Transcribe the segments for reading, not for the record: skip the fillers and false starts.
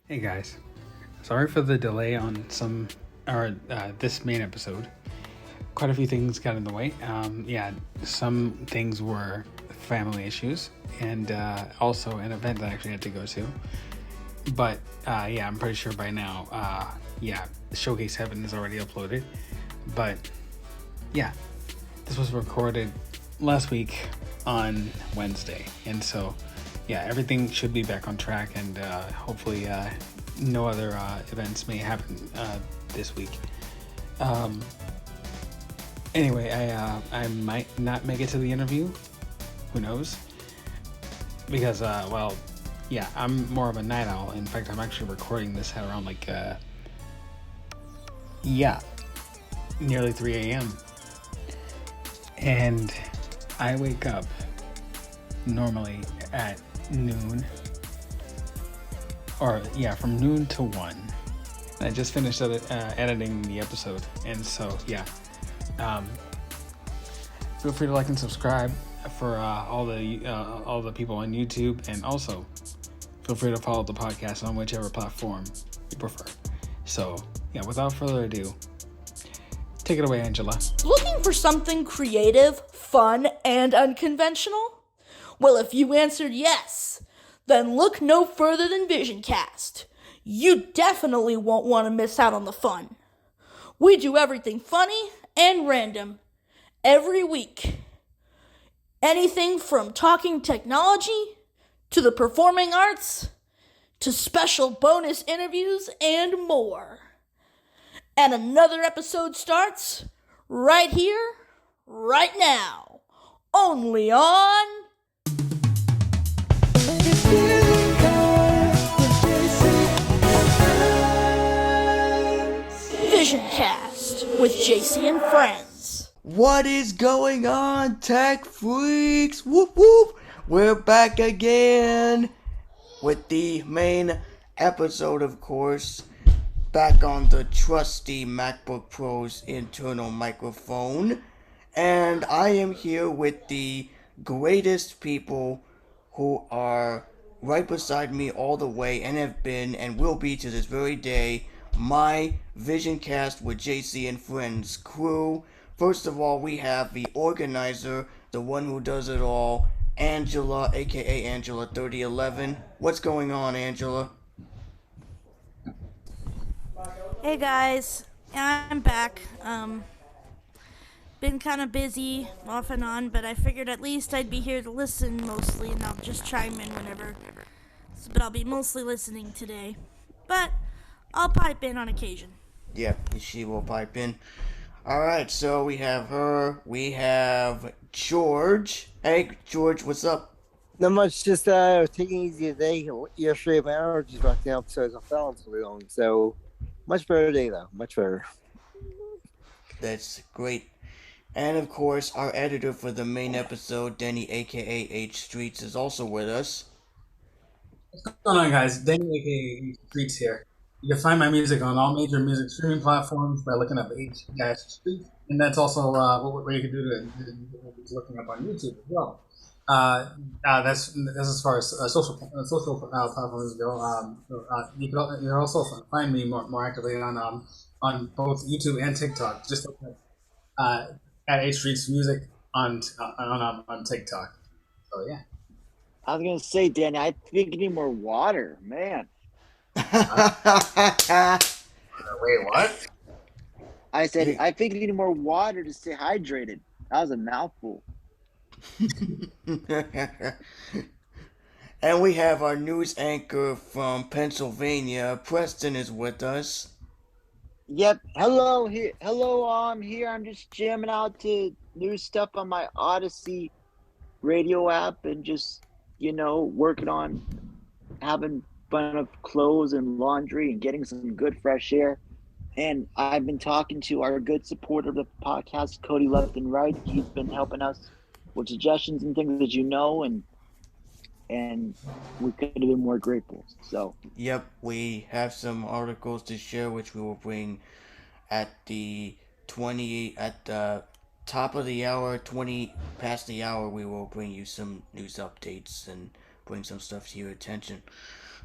Hey guys, sorry for the delay on this main episode. Quite a few things got in the way. Some things were family issues, and also an event that I actually had to go to. But I'm pretty sure by now, Showcase Heaven is already uploaded. But yeah, this was recorded last week on Wednesday, and so everything should be back on track, and hopefully no other events may happen this week. Anyway, I might not make it to the interview. Who knows? Because I'm more of a night owl. In fact, I'm actually recording this at around nearly 3 a.m. And I wake up normally at noon, from noon to 1. I just finished editing the episode, and so feel free to like and subscribe for all the people on YouTube, and also feel free to follow the podcast on whichever platform you prefer. So without further ado, take it away, Angela. Looking for something creative, fun, and unconventional? Well, if you answered yes, then look no further than VisionCast. You definitely won't want to miss out on the fun. We do everything funny and random every week. Anything from talking technology to the performing arts to special bonus interviews and more. And another episode starts right here, right now, only on VisionCast with JC and friends. What is going on, tech freaks? Whoop whoop! We're back again with the main episode, of course. Back on the trusty MacBook Pro's internal microphone. And I am here with the greatest people who are right beside me all the way, and have been and will be to this very day, my VisionCast with JC and Friends crew. First of all, we have the organizer, the one who does it all, Angela, aka Angela 3011. What's going on, Angela? Hey guys, I'm back. Been kind of busy off and on, but I figured at least I'd be here to listen mostly, and I'll just chime in whenever. But I'll be mostly listening today. But I'll pipe in on occasion. Yep, she will pipe in. Alright, so we have her, we have George. Hey, George, what's up? Not much, just taking it easy today. Yesterday, my allergies brought the episodes I fell into long, so much better today, though. Much better. That's great. And of course, our editor for the main episode, Denny, aka H Streets, is also with us. What's going on, guys? Danny, aka Streets here. You can find my music on all major music streaming platforms by looking up H-Streets, and that's also what you can do to looking up on YouTube as well. That's as far as social platforms go. You can also find me more actively on both YouTube and TikTok. Just look at H Streets Music on TikTok. So yeah. I was gonna say, Danny, I think you need more water, man. Wait, what? I said, I think you need more water to stay hydrated. That was a mouthful. And we have our news anchor from Pennsylvania. Preston is with us. Yep. Hello, here. Hello, I'm here. I'm just jamming out to new stuff on my Odyssey radio app, and just working on having fun of clothes and laundry and getting some good fresh air. And I've been talking to our good supporter of the podcast, Cody Left and Right. He's been helping us with suggestions and things that and we could have been more grateful. So yep, we have some articles to share, which we will bring at the top of the hour, 20 past the hour. We will bring you some news updates and bring some stuff to your attention.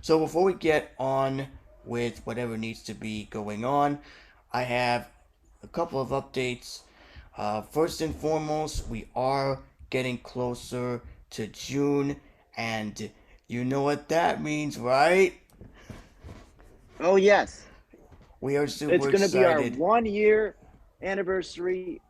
So before we get on with whatever needs to be going on, I have a couple of updates. First and foremost, we are getting closer to June, and you know what that means, right? Oh yes, We are it's super going to be our excited. 1 year anniversary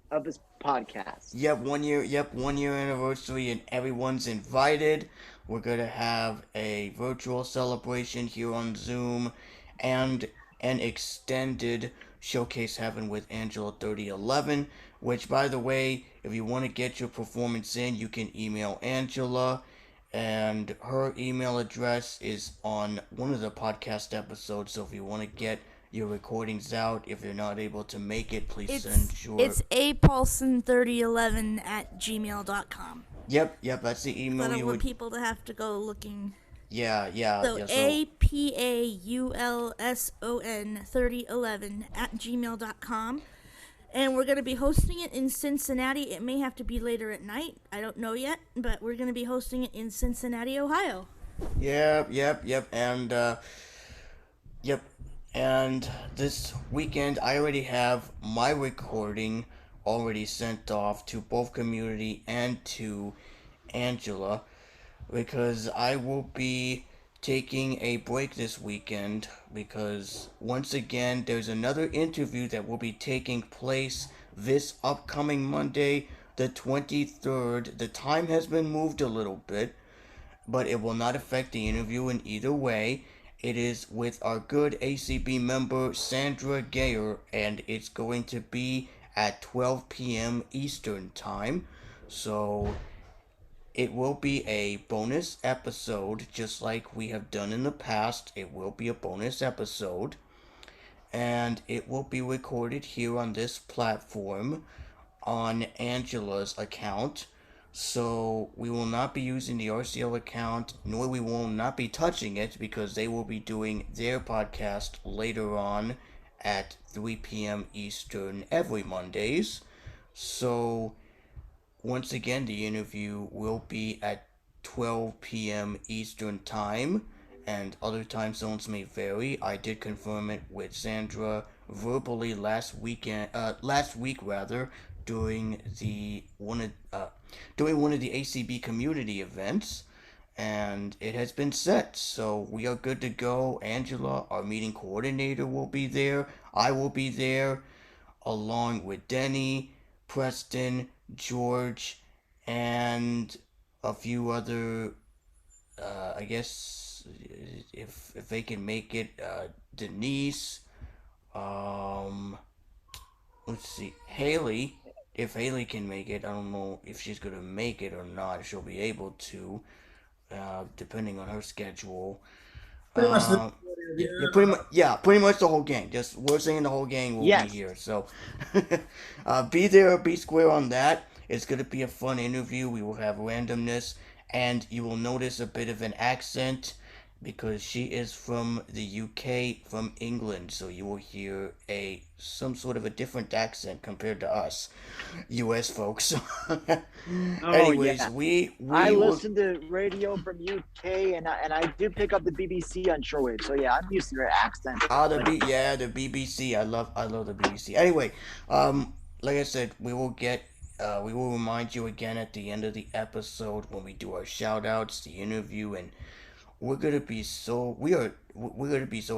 of this podcast. Yep, 1 year. Yep, 1 year anniversary, and everyone's invited. We're gonna have a virtual celebration here on Zoom, and an extended showcase having with Angela 3011. Which, by the way, if you want to get your performance in, you can email Angela, and her email address is on one of the podcast episodes. So if you want to get your recordings out, if you're not able to make it, please send your. It's apaulson3011@gmail.com. Yep, that's the I email don't you want would. people to have to go looking. So Yeah. So apaulson3011@gmail.com. And we're going to be hosting it in Cincinnati. It may have to be later at night. I don't know yet. But we're going to be hosting it in Cincinnati, Ohio. yep, yep, and this weekend I already have my recording already sent off to both community and to Angela, because I will be taking a break this weekend because once again there's another interview that will be taking place this upcoming Monday, the 23rd. The time has been moved a little bit, but it will not affect the interview in either way. It is with our good ACB member Sandra Gayer, and it's going to be at 12 p.m. Eastern Time. So it will be a bonus episode, just like we have done in the past. It will be a bonus episode, and it will be recorded here on this platform on Angela's account. So we will not be using the RCL account, nor we will not be touching it because they will be doing their podcast later on at 3 p.m. Eastern every Mondays. So once again, the interview will be at 12 p.m. Eastern Time, and other time zones may vary. I did confirm it with Sandra verbally last week rather, during one of the ACB community events, and it has been set. So we are good to go. Angela, our meeting coordinator, will be there. I will be there, along with Denny, Preston, George, and a few other. I guess if they can make it, Denise. Um, let's see, Haley. If Haley can make it, I don't know if she's gonna make it or not. If she'll be able to, depending on her schedule. Pretty much the Um, pretty much the whole gang. Just we're saying the whole gang will be Yes. here. So, be there, be square on that. It's gonna be a fun interview. We will have randomness, and you will notice a bit of an accent because she is from the UK, from England. So you will hear some sort of a different accent compared to us, US folks. Oh Anyways, yeah. we I will. listen to radio from UK, and I do pick up the BBC on shortwave. So yeah, I'm used to their accent. The BBC. I love the BBC. Anyway, like I said, we will remind you again at the end of the episode when we do our shout outs, the interview, and we're gonna be so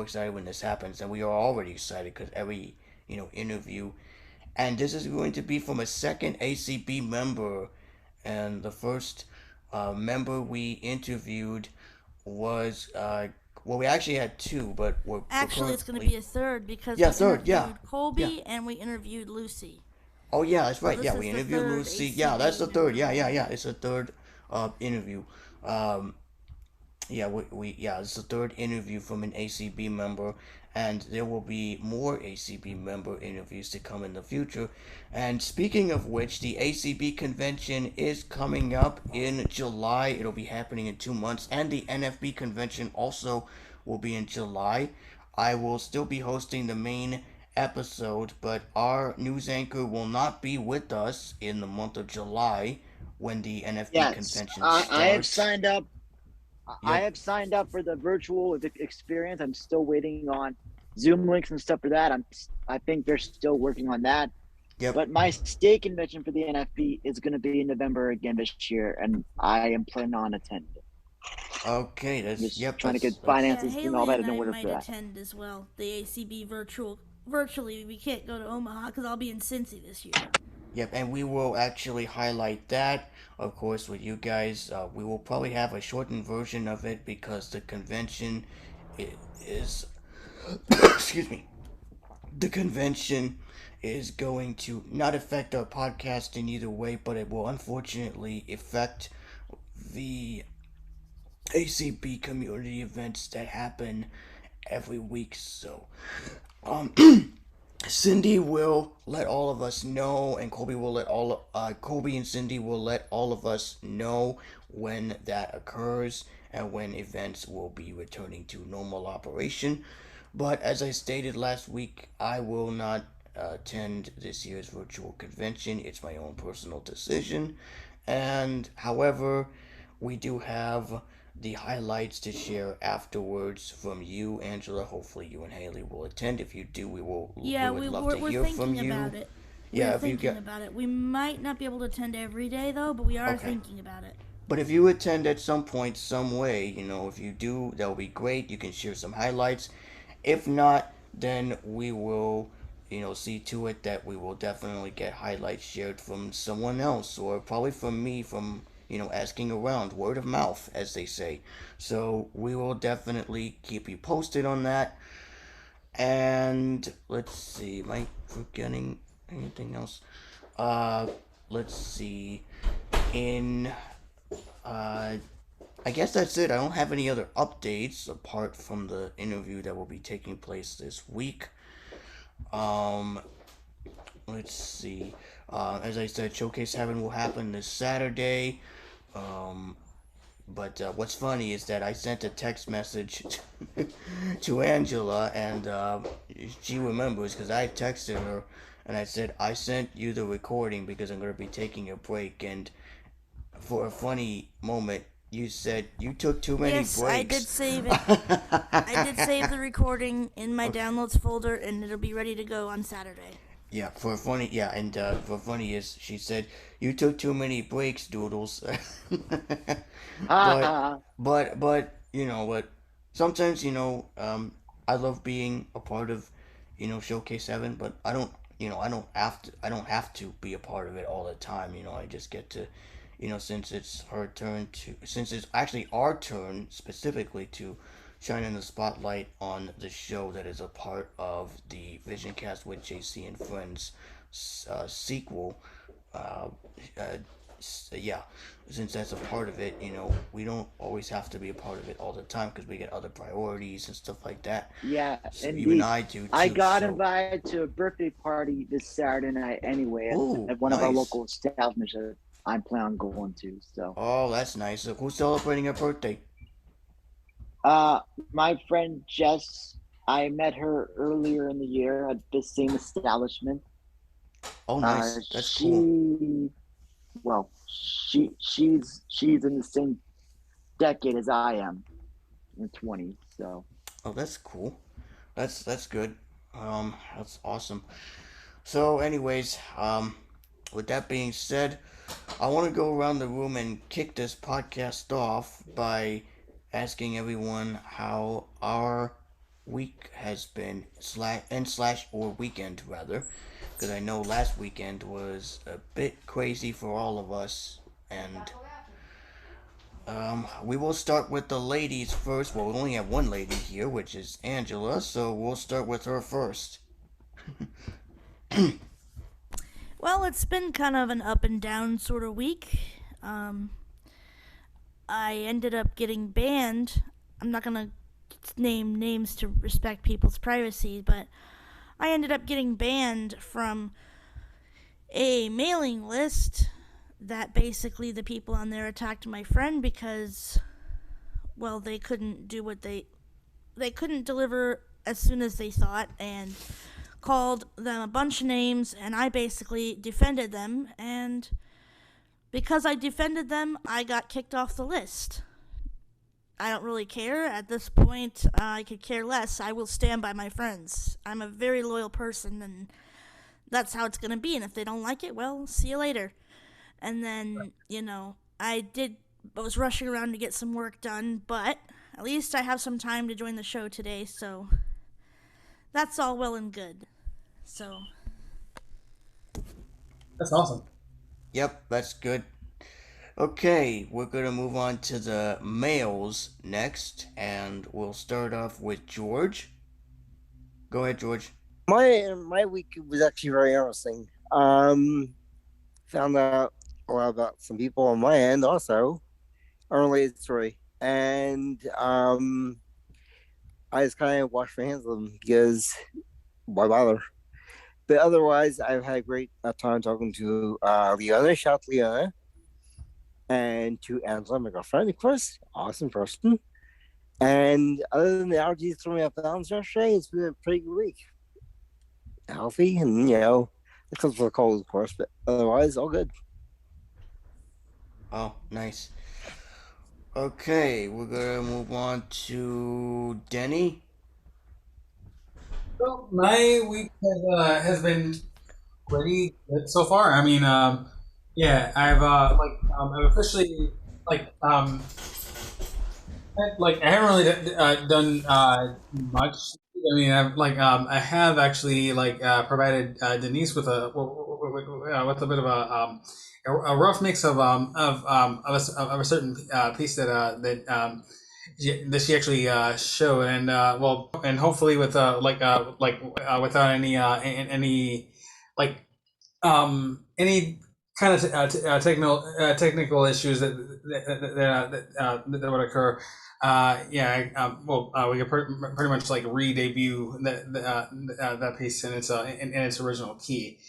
excited when this happens, and we are already excited because every interview, and this is going to be from a second ACB member, and the first member we interviewed was well, we actually had two, but Actually, it's going to currently. be a third because Yeah, we third, yeah. interviewed Colby Yeah. and we interviewed Lucy. Oh yeah, that's right. this Yeah, is we the interviewed third Lucy. Yeah, that's the ACB third. member. Yeah. It's the third interview. Um, yeah, it's the third interview from an ACB member, and there will be more ACB member interviews to come in the future. And speaking of which, the ACB convention is coming up in July. It'll be happening in 2 months, and the NFB convention also will be in July. I will still be hosting the main episode, but our news anchor will not be with us in the month of July when the NFB Yes, convention I have starts. signed up. I Yep. have signed up for the virtual experience. I'm still waiting on Zoom links and stuff for that. I think they're still working on that. Yep. But my state convention for the NFB is going to be in November again this year, and I am planning on attending. Okay. Just Yep. trying to get Yeah, finances and all Haley that and in I order for might that. attend as well. The ACB virtually. We can't go to Omaha because I'll be in Cincy this year. Yep, and we will actually highlight that, of course, with you guys. We will probably have a shortened version of it because the convention is, excuse me, the convention is going to not affect our podcast in either way, but it will unfortunately affect the ACB community events that happen every week. So, um, Cindy will let all of us know, and Colby and Cindy will let all of us know when that occurs and when events will be returning to normal operation. But as I stated last week, I will not attend this year's virtual convention. It's my own personal decision. And however, we do have the highlights to share afterwards from you, Angela. Hopefully, you and Haley will attend. If you do, we Yeah, would love to we're hear from thinking you. about it. We're Yeah, if you thinking get about it. We might not be able to attend every day though, but we are okay. thinking about it. But if you attend at some point, some way, if you do, that will be great. You can share some highlights. If not, then we will, see to it that we will definitely get highlights shared from someone else, or probably from me, from, asking around, word of mouth, as they say. So we will definitely keep you posted on that. And let's see, am I forgetting anything else? Uh, let's see. In uh, I guess that's it. I don't have any other updates apart from the interview that will be taking place this week. Um, let's see. As I said, Showcase Heaven will happen this Saturday. Um, but what's funny is that I sent a text message to Angela, and she remembers because I texted her and I said, I sent you the recording because I'm going to be taking a break. And for a funny moment, you said you took too many Yes, I did breaks. save it. I did save the recording in my downloads folder, and it'll be ready to go on Saturday. Yeah, and for funny is she said you took too many breaks, Doodles. but Ah, but what? Sometimes I love being a part of Showcase 7, but I don't have to be a part of it all the time. I just get to since it's actually our turn specifically to shine in the spotlight on the show that is a part of the VisionCast with JC and Friends sequel. Uh, uh, yeah, since that's a part of it, we don't always have to be a part of it all the time because we get other priorities and stuff like that. yeah, So even indeed. I do I too. got So, invited to a birthday party this Saturday night anyway oh, at one of our nice. local establishments that I'm planning on going to. So, Oh, that's nice. So who's celebrating a birthday? my friend Jess, I met her earlier in the year at the same establishment. Oh, nice. That's cool. She's in the same decade as I am, in 20. So, Oh, that's cool. That's good. That's awesome. So, anyways, with that being said, I want to go around the room and kick this podcast off by asking everyone how our week has been slash or weekend rather, because I know last weekend was a bit crazy for all of us, and we will start with the ladies first. Well, we only have one lady here, which is Angela, so we'll start with her first. Well, it's been kind of an up and down sort of week. Um, I ended up getting banned. I'm not gonna name names to respect people's privacy, but I ended up getting banned from a mailing list that basically the people on there attacked my friend because, well, they couldn't do what they couldn't deliver as soon as they thought, and called them a bunch of names, and I basically defended them, and because I defended them, I got kicked off the list. I don't really care. At this point, I could care less. I will stand by my friends. I'm a very loyal person, and that's how it's going to be. And if they don't like it, well, see you later. And then, I was rushing around to get some work done, but at least I have some time to join the show today, so that's all well and good. So, That's awesome. Yep, that's good. Okay, we're gonna move on to the males next, and we'll start off with George. Go ahead, George. My week was actually very interesting. Found out a lot about some people on my end also, unrelated story, and I just kind of washed my hands of them because why bother? But otherwise, I've had a great time talking to Leona. Shout out to Leona. And to Angela, my girlfriend, of course. Awesome person. And other than the allergies throwing me off balance yesterday, it's been a pretty good week. Healthy and, except for the cold, of course, but otherwise, all good. Oh, nice. Okay, we're gonna move on to Denny. Well, my week has been pretty good so far. I mean, yeah, I've officially like I haven't really done much. I mean, I have actually provided Denise with with a bit of a rough mix of a certain piece that she actually showed, and and hopefully with without like any kind of technical issues that would occur. Yeah, we could pretty much like re-debut that piece in its original key,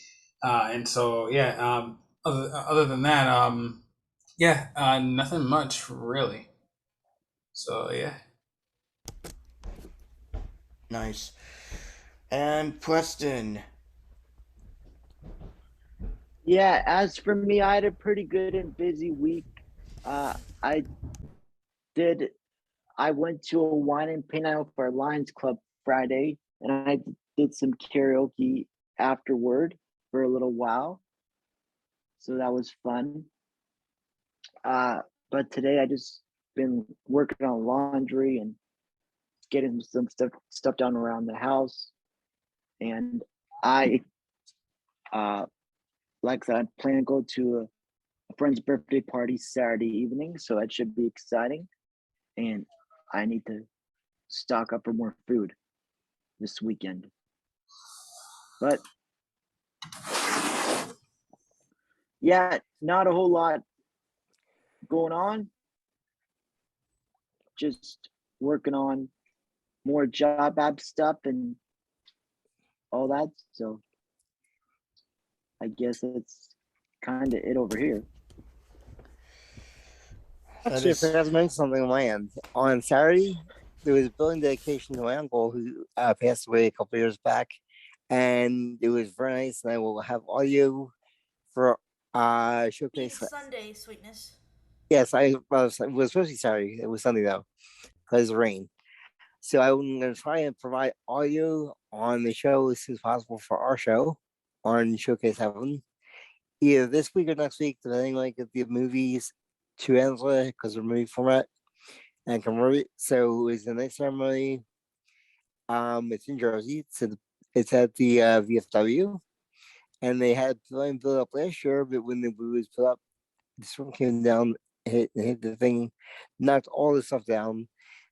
and so yeah. Other than that, yeah, nothing much really. So yeah. Nice. And Preston. Yeah, as for me, I had a pretty good and busy week. Uh, I did. I went to a wine and paint night for our Lions Club Friday, and I did some karaoke afterward for a little while. So that was fun. Uh, but today I just been working on laundry and getting some stuff done around the house, and I like I said, I plan to go to a friend's birthday party Saturday evening, so that should be exciting. And I need to stock up for more food this weekend. But yeah, not a whole lot going on. Just working on more job app stuff and all that. So I guess that's kind of it over here. That Actually, I is forgot to mention something on my end. On Saturday, there was a building dedication to my uncle who passed away a couple years back, and it was very nice. And I will have audio for showcase. Sunday, sweetness. Yes, it was supposed to be Saturday. It was Sunday though, because of rain. So I'm going to try and provide audio on the show as soon as possible for our show on Showcase Heaven, either this week or next week, depending like if the movies to Angela because of movie format and convert it. So it's the next ceremony. It's in Jersey. It's at the VFW, and they had pavilion built up last year, but when the movie was put up, the storm came down, hit the thing, knocked all the stuff down.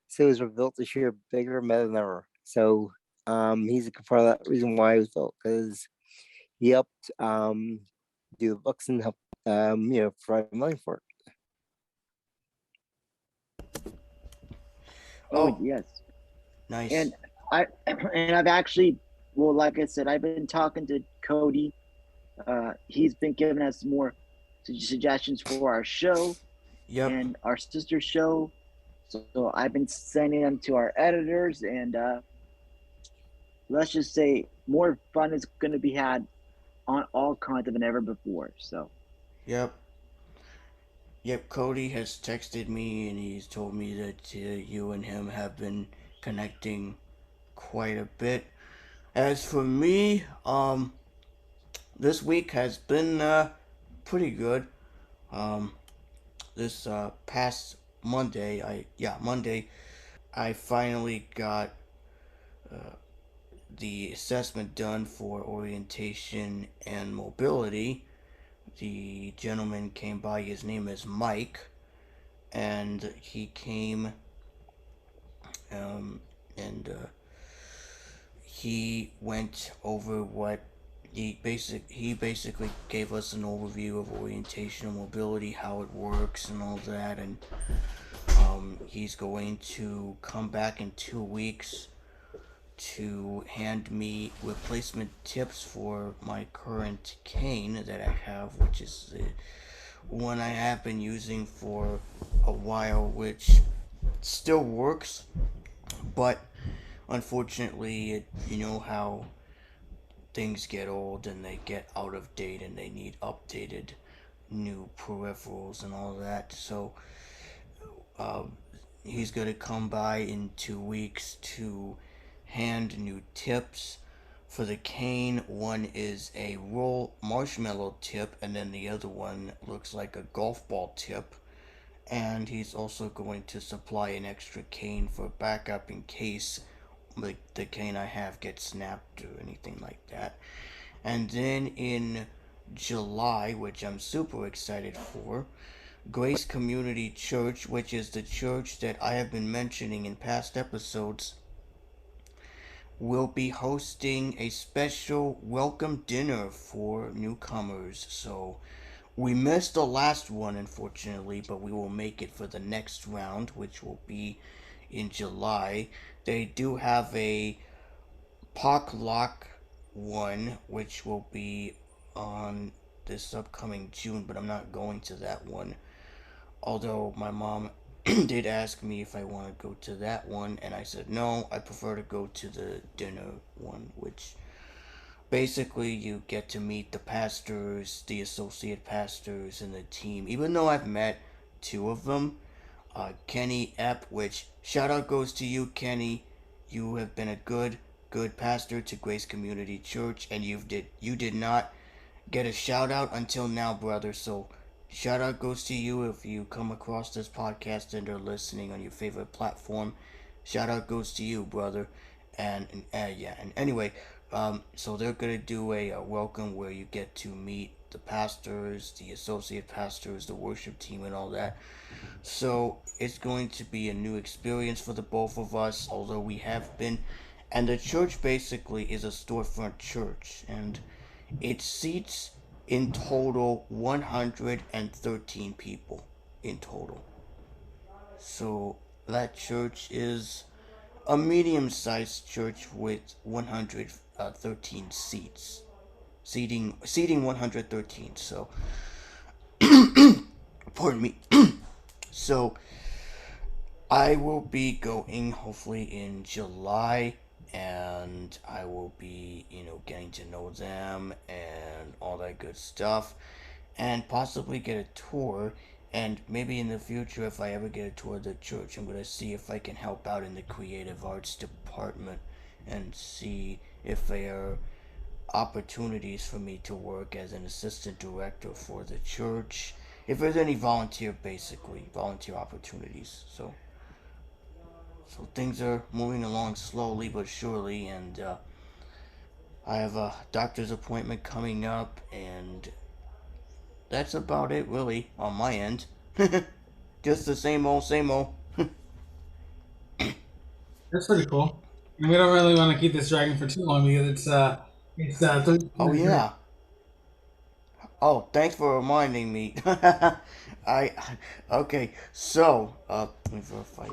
So it was rebuilt this year, bigger and better than ever. So he's a part of that reason why it was built, because he helped do the books and help provide money for it. Oh yes, nice. and I've actually, well, like I said, I've been talking to Cody. He's been giving us more suggestions for our show Yep. and our sister show. So I've been sending them to our editors, and let's just say more fun is going to be had on all content than ever before. So Yep. Yep, Cody has texted me and he's told me that you and him have been connecting quite a bit. As for me, this week has been pretty good. Um, this past Monday, Monday, I finally got the assessment done for orientation and mobility. The gentleman came by. His name is Mike, and he came um, and he went over what he basically gave us an overview of orientation and mobility, how it works, and all that. And he's going to come back in 2 weeks to hand me replacement tips for my current cane that I have, which is the one I have been using for a while, which still works, but unfortunately, you know how things get old and they get out of date and they need updated new peripherals and all that. So um, he's gonna come by in 2 weeks to hand new tips for the cane. One is a roll marshmallow tip, and then the other one looks like a golf ball tip. And he's also going to supply an extra cane for backup in case the cane I have gets snapped or anything like that. And then in July, which I'm super excited for, Grace Community Church, which is the church that I have been mentioning in past episodes, will be hosting a special welcome dinner for newcomers. So we missed the last one, unfortunately, but we will make it for the next round, which will be in July. They do have a Pock Lock one, which will be on this upcoming June, but I'm not going to that one. Although my mom did ask me if I want to go to that one, and I said no, I prefer to go to the dinner one, which basically you get to meet the pastors, the associate pastors, and the team. Even though I've met two of them, Kenny Epp, which shout out goes to you, Kenny. You have been a good pastor to Grace Community Church, and you did not get a shout out until now, brother. So shout out goes to you if you come across this podcast and are listening on your favorite platform. Shout out goes to you, brother. And anyway, so they're gonna do a welcome where you get to meet the pastors, the associate pastors, the worship team, and all that. So it's going to be a new experience for the both of us, although we have been. And the church basically is a storefront church, and it seats in total 113 people in total. So that church is a medium-sized church with 113 seats, seating 113. So, pardon me. So I will be going hopefully in July, and I will be, getting to know them and all that good stuff, and possibly get a tour. And maybe in the future, if I ever get a tour of the church, I'm going to see if I can help out in the creative arts department and see if there are opportunities for me to work as an assistant director for the church. If there's any volunteer opportunities. So things are moving along slowly but surely, and I have a doctor's appointment coming up, and that's about it really on my end. Just the same old, same old. That's pretty cool. And we don't really want to keep this dragging for too long because it's 30 Oh minutes, right? yeah. Oh, thanks for reminding me. I okay. So let me verify.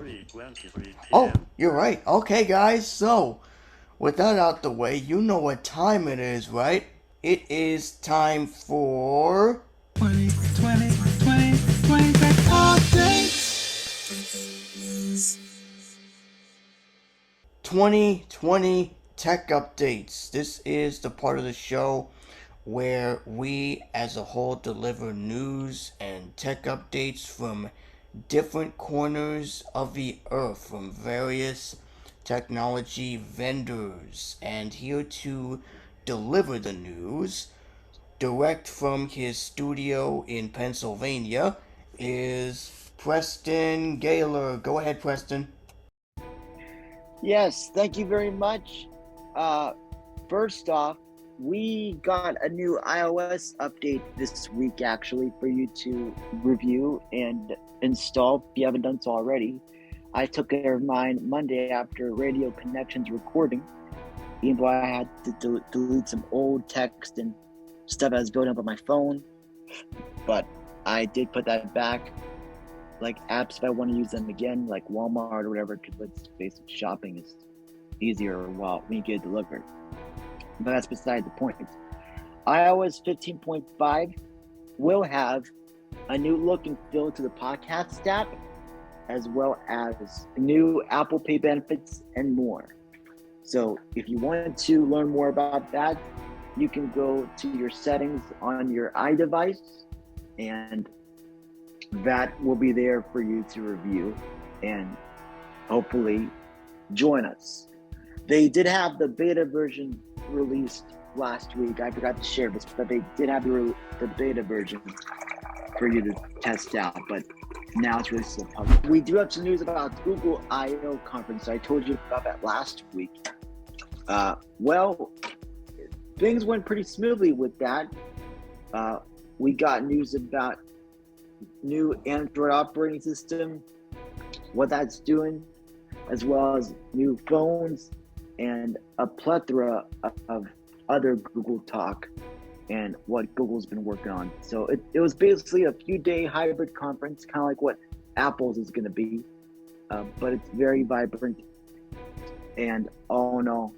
Oh, you're right. Okay, guys. So with that out the way, you know what time it is, right? It is time for 20 tech updates. 2020 tech updates. This is the part of the show where we as a whole deliver news and tech updates from different corners of the earth, from various technology vendors. And here to deliver the news direct from his studio in Pennsylvania is Preston Gaylor. Go ahead, Preston. Yes, thank you very much. First off, we got a new iOS update this week, actually, for you to review and install if you haven't done so already. I took care of mine Monday after Radio Connections recording, even though I had to delete some old text and stuff I was building up on my phone. But I did put that back. Like apps, if I want to use them again, like Walmart or whatever, because let's face it, shopping is easier while we get it delivered. But that's beside the point. iOS 15.5 will have a new look and feel to the podcast app, as well as new Apple Pay benefits and more. So if you want to learn more about that, you can go to your settings on your iDevice, and that will be there for you to review and hopefully join us. They did have the beta version released last week. I forgot to share this, but they did have the beta version for you to test out, but now it's released to the public. We do have some news about Google I/O conference. I told you about that last week. Well, things went pretty smoothly with that. We got news about new Android operating system, what that's doing, as well as new phones and a plethora of other Google talk and what Google's been working on. So it was basically a few-day hybrid conference, kind of like what Apple's is going to be, but it's very vibrant. And all in all,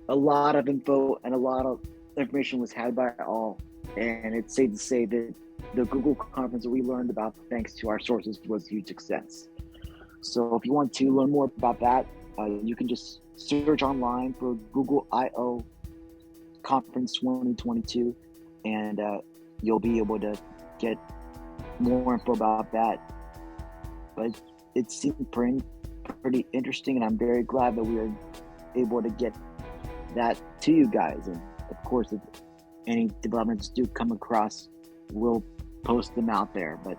a lot of info and a lot of information was had by all. And it's safe to say that the Google conference that we learned about, thanks to our sources, was a huge success. So if you want to learn more about that, you can just search online for Google I/O Conference 2022, and you'll be able to get more info about that. But it seemed pretty interesting, and I'm very glad that we were able to get that to you guys. And of course, if any developments do come across, we'll post them out there. But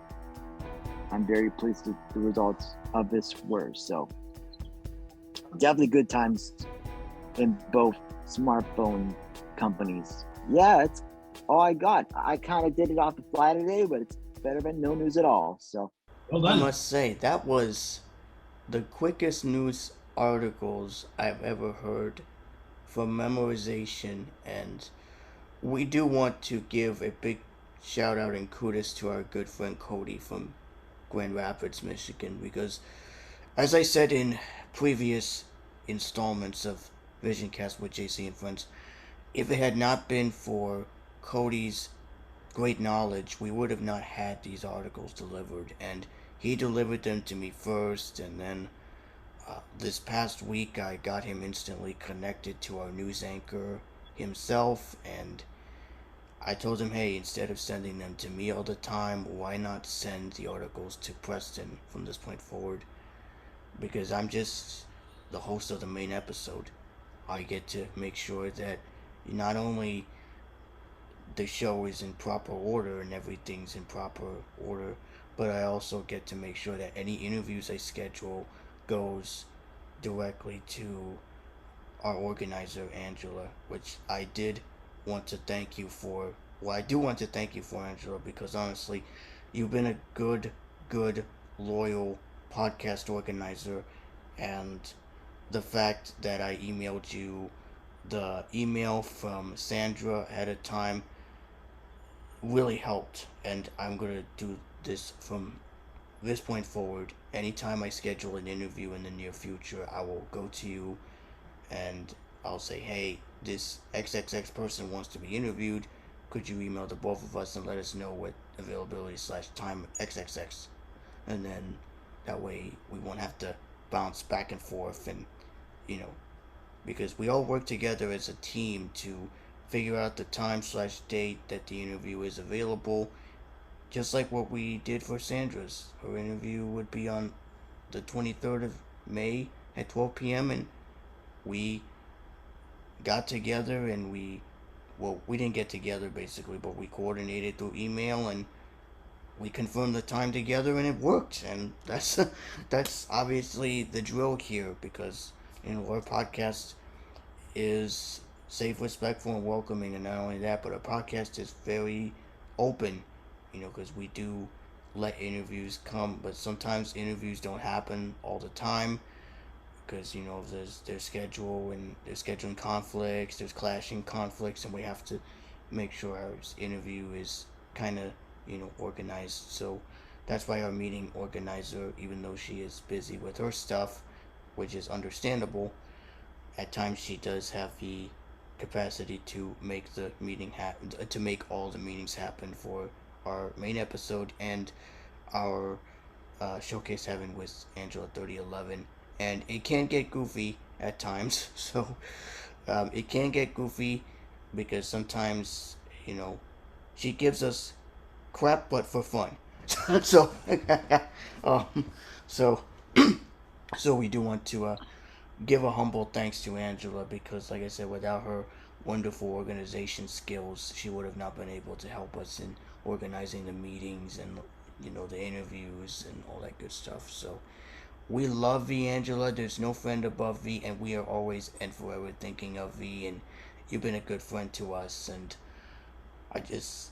I'm very pleased with the results of this were. So definitely good times in both smartphone companies. Yeah, that's all I got. I kind of did it off the fly today, but it's better than no news at all. So Well I done. must say, that was the quickest news articles I've ever heard for memorization, and we do want to give a big shout out and kudos to our good friend Cody from Grand Rapids, Michigan, because as I said in previous installments of VisionCast with JC and friends, if it had not been for Cody's great knowledge, we would have not had these articles delivered, and he delivered them to me first, and then this past week I got him instantly connected to our news anchor himself, and I told him, hey, instead of sending them to me all the time, why not send the articles to Preston from this point forward? Because I'm just the host of the main episode. I get to make sure that not only the show is in proper order and everything's in proper order, but I also get to make sure that any interviews I schedule goes directly to our organizer, Angela, which I did want to thank you for. Well, I do want to thank you for, Angela, because honestly, you've been a good, loyal podcast organizer, and the fact that I emailed you the email from Sandra at a time really helped, and I'm going to do this from this point forward. Anytime I schedule an interview in the near future, I will go to you and I'll say, hey, this XXX person wants to be interviewed. Could you email the both of us and let us know what availability / time XXX? And then that way we won't have to bounce back and forth, and because we all work together as a team to figure out the time/date that the interview is available. Just like what we did for Sandra's. Her interview would be on the 23rd of May at 12 p.m. and we got together and we didn't get together basically, but we coordinated through email and we confirmed the time together and it worked. And that's that's obviously the drill here because our podcast is safe, respectful, and welcoming, and not only that, but our podcast is very open. Because we do let interviews come, but sometimes interviews don't happen all the time because there's their schedule and there's scheduling conflicts, there's clashing conflicts, and we have to make sure our interview is kind of organized. So that's why our meeting organizer, even though she is busy with her stuff, which is understandable, at times she does have the capacity to make the meeting happen, to make all the meetings happen for our main episode and our showcase heaven with Angela 3011. And it can get goofy at times, so it can get goofy because sometimes she gives us crap but for fun. so um, so so we do want to give a humble thanks to Angela because, like I said, without her wonderful organization skills, she would have not been able to help us in organizing the meetings and the interviews and all that good stuff. So we love V, Angela. There's no friend above V, and we are always and forever thinking of V. And you've been a good friend to us, and I just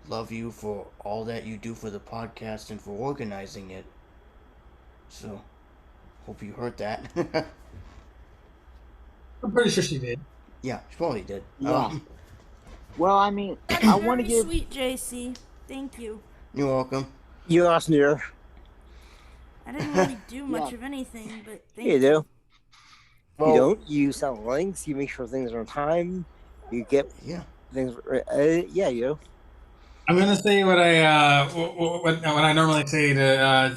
love you for all that you do for the podcast and for organizing it. So hope you heard that. I'm pretty sure she did. Yeah, she probably did. Yeah. Well, I mean, That's I want to very give. sweet, JC. Thank you. You're welcome. You're awesome, dear. I didn't really do much Yeah. of anything, but thank You you. do. Well, You don't. You sell links. You make sure things are on time. You get yeah. things. Yeah, you do. I'm gonna say what what I normally say to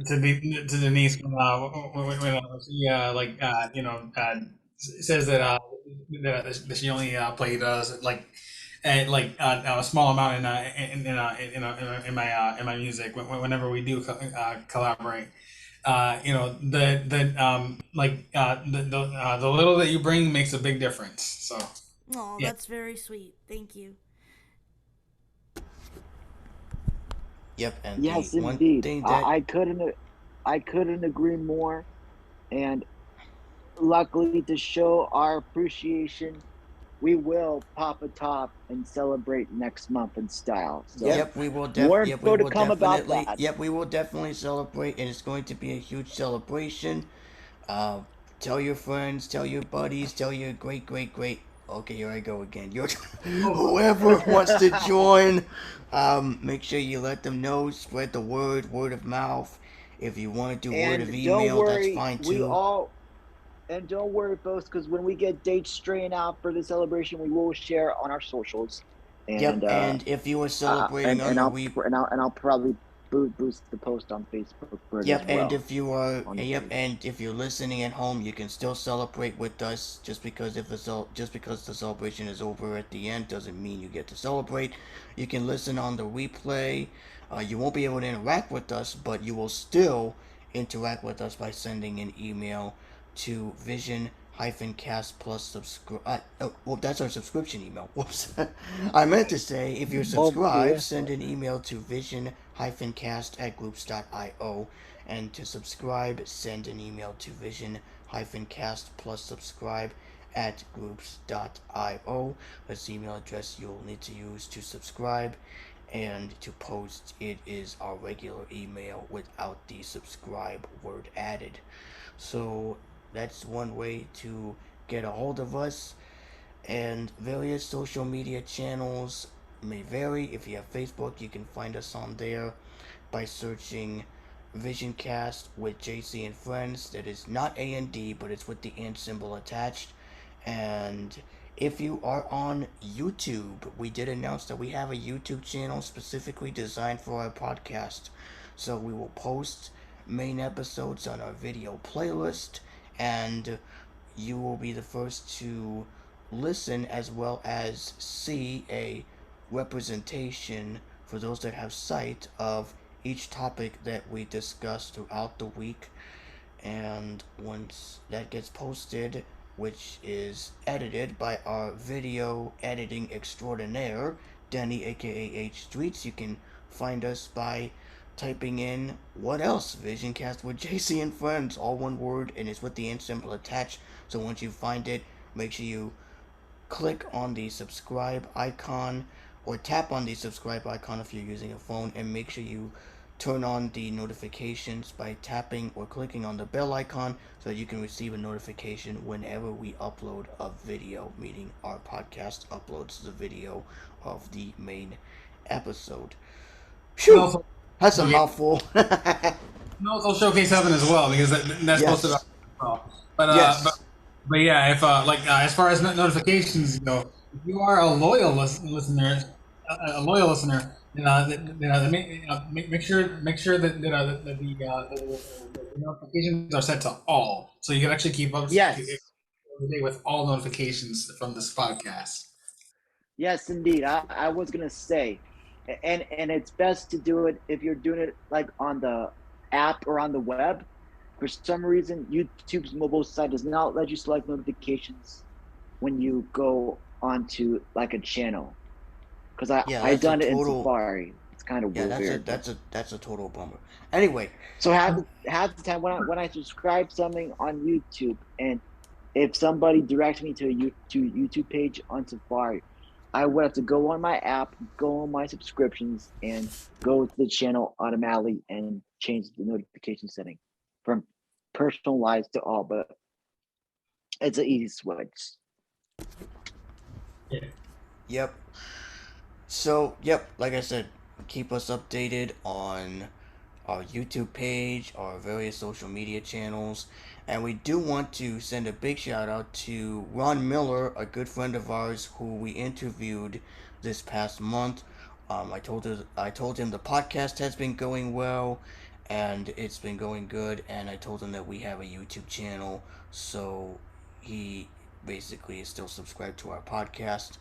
Denise when she says that she only played a small amount in my music whenever we do collaborate. The little that you bring makes a big difference. So Oh, yeah. that's very sweet. Thank you. Yep, and Yes, the one indeed. thing that I couldn't agree more. And luckily, to show our appreciation, we will pop a top and celebrate next month in style. So yep, we will more yep, we info to will come about definitely that. yep, we will definitely celebrate and it's going to be a huge celebration. Uh tell your friends, tell your buddies, tell your great okay, here I go again. Your whoever wants to join, make sure you let them know, spread the word of mouth. If you want to do word of And don't email, that's worry, fine too. and don't worry, folks, because when we get dates straightened out for the celebration, we will share on our socials. Yep, And and if you are celebrating on the I'll probably boost the post on Facebook for it as Yep, and well. if you are, On the yep, page. and if you're listening at home, you can still celebrate with us. Just because the celebration is over at the end doesn't mean you get to celebrate. You can listen on the replay. You won't be able to interact with us, but you will still interact with us by sending an email to Vision-Cast plus subscribe. Well, that's our subscription email. Whoops. I meant to say, if you're subscribed, send an email to vision-cast@groups.io. And to subscribe, send an email to Vision-Cast plus subscribe at groups.io. That's the email address you'll need to use to subscribe. And to post, it is our regular email without the subscribe word added. So that's one way to get a hold of us. And various social media channels may vary. If you have Facebook, you can find us on there by searching VisionCast with JC and Friends. That is not A&D, but it's with the and symbol attached. And if you are on YouTube, we did announce that we have a YouTube channel specifically designed for our podcast. So we will post main episodes on our video playlist, and you will be the first to listen as well as see a representation for those that have sight of each topic that we discuss throughout the week. And once that gets posted, which is edited by our video editing extraordinaire, Danny aka H Streets, you can find us by typing in what else? VisionCast with JC and Friends, all one word, and it's with the int symbol attached. So once you find it, make sure you click on the subscribe icon or tap on the subscribe icon if you're using a phone, and make sure you turn on the notifications by tapping or clicking on the bell icon so that you can receive a notification whenever we upload a video, meaning our podcast uploads the video of the main episode. And Phew! also, That's a okay, mouthful. and also Showcase Heaven as well because that's posted on Yes. as well. But Yes. but yeah, if as far as notifications go, if you are a loyal listener, a loyal listener, make sure the notifications are set to all, so you can actually keep up to Yes. date with all notifications from this podcast. Yes, indeed. I was gonna say, and it's best to do it if you're doing it like on the app or on the web. For some reason, YouTube's mobile site does not let you select notifications when you go onto like a channel. Because Yeah, I that's a done it in total. Safari. It's kind of Yeah, weird, but that's a total bummer. Anyway, so half the time when I subscribe something on YouTube, and if somebody directs me to to YouTube page on Safari, I would have to go on my app, go on my subscriptions, and go to the channel automatically and change the notification setting from personalized to all. But it's an easy switch. Yeah. yep. So, yep, like I said, keep us updated on our YouTube page, our various social media channels, and we do want to send a big shout out to Ron Miller, a good friend of ours who we interviewed this past month. I told him the podcast has been going well, and it's been going good, and I told him that we have a YouTube channel, so he basically is still subscribed to our podcast.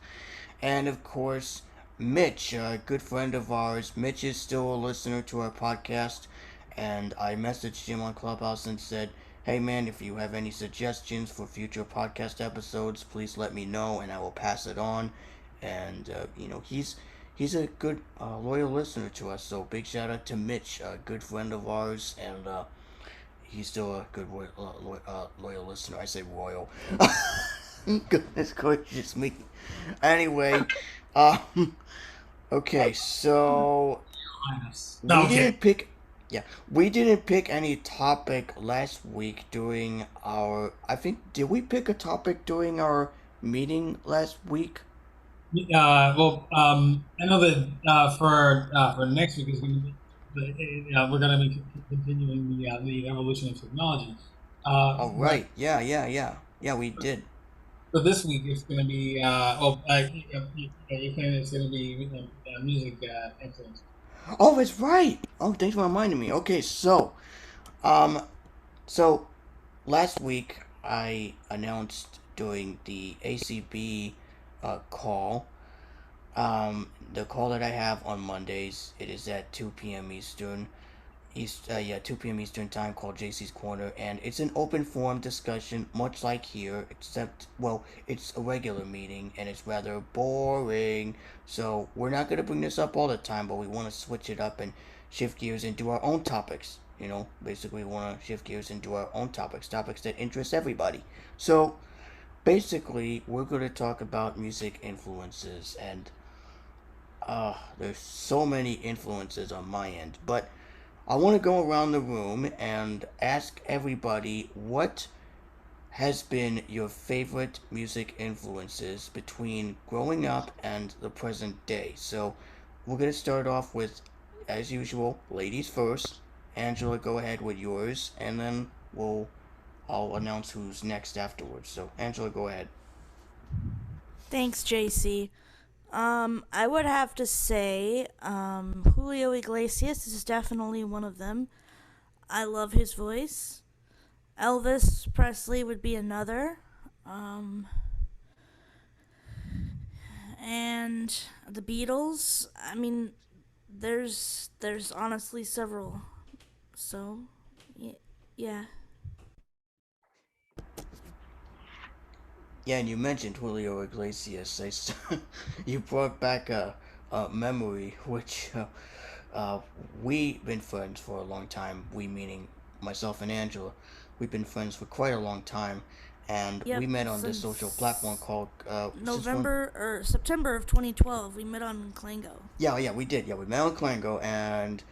And of course, Mitch, a good friend of ours. Mitch is still a listener to our podcast. And I messaged him on Clubhouse and said, hey man, if you have any suggestions for future podcast episodes, please let me know and I will pass it on. And, he's a good, loyal listener to us. So big shout out to Mitch, a good friend of ours. And, he's still a good loyal listener. I say royal. Goodness gracious me. Anyway, um, okay, so No, we okay. didn't pick. Yeah, we didn't pick any topic last week during our. I think did we pick a topic during our meeting last week? I know that for next week is going to be we're going to be continuing the evolution of technology. All But right. Yeah. We did. for this week, it's going to be you're saying it's going to be music influence. Oh, that's right. Oh, thanks for reminding me. Okay, um, so last week I announced during the ACB call. The call that I have on Mondays, it is at 2 p.m. Eastern. 2 p.m. Eastern time, called JC's Corner, and it's an open forum discussion, much like here, except, well, it's a regular meeting, and it's rather boring. So we're not gonna bring this up all the time, but we want to switch it up and shift gears and do our own topics. Basically, we want to shift gears and do our own topics that interest everybody. So basically, we're going to talk about music influences, and there's so many influences on my end, but I want to go around the room and ask everybody what has been your favorite music influences between growing up and the present day. So we're going to start off with, as usual, ladies first. Angela, go ahead with yours, and then I'll announce who's next afterwards. So Angela, go ahead. Thanks, JC. I would have to say, Julio Iglesias is definitely one of them. I love his voice. Elvis Presley would be another. Um, and the Beatles. I mean, there's honestly several. So, yeah. Yeah, and you mentioned Julio Iglesias. You brought back a memory, which uh, we've been friends for a long time. We meaning myself and Angela. We've been friends for quite a long time, and we Yep, met on this social platform since called since when? November or September of 2012, we met on Clango. Yeah, yeah, we did. Yeah, we met on Clango, and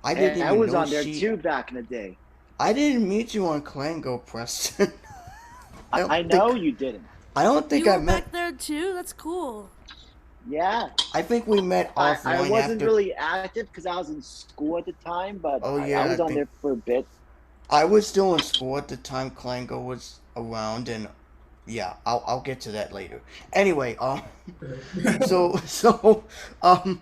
I didn't Hey, I even was know on there she. too back in the day. I didn't meet you on Clango, Preston. I don't I think. know you didn't. I don't think You I were met. back there too? That's cool. Yeah. I think we met I offline wasn't after. really active because I was in school at the time, but Oh I yeah, I was on think there for a bit. I was still in school at the time Clango was around, and yeah, I'll get to that later. Anyway, so um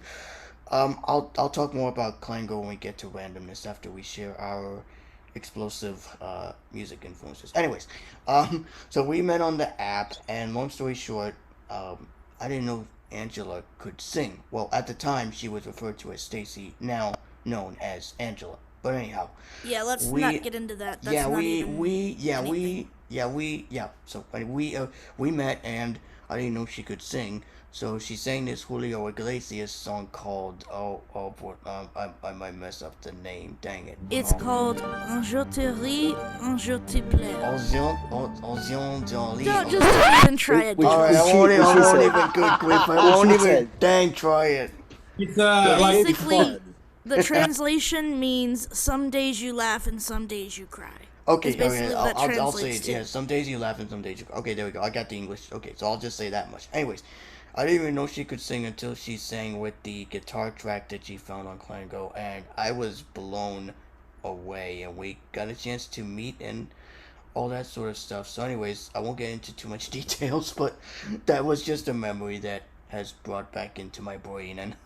I'll talk more about Clango when we get to randomness after we share our explosive music influences. Anyways, so we met on the app, and long story short, I didn't know Angela could sing. Well, at the time, she was referred to as Stacy, now known as Angela. But anyhow, Yeah, let's not we get into that. That's yeah not we even we yeah anything. we yeah we yeah so we met, and I didn't know she could sing, so she sang this Julio Iglesias song called boy, I might mess up the name, dang it. It's called Un jour te ris, un jour te pleure. Don't just even try it, Which All right, Joe. which she which I she won't said. even good grief, I Which won't she even said. dang try it. It's Don't like make Basically, fun. the translation means some days you laugh and some days you cry. It's Okay, okay, basically what that I'll say translates it. to. Yeah, some days you laugh and some days you. Okay, there we go. I got the English. Okay, so I'll just say that much. Anyways, I didn't even know she could sing until she sang with the guitar track that she found on Clango, and I was blown away. And we got a chance to meet and all that sort of stuff. So, anyways, I won't get into too much details, but that was just a memory that has brought back into my brain. And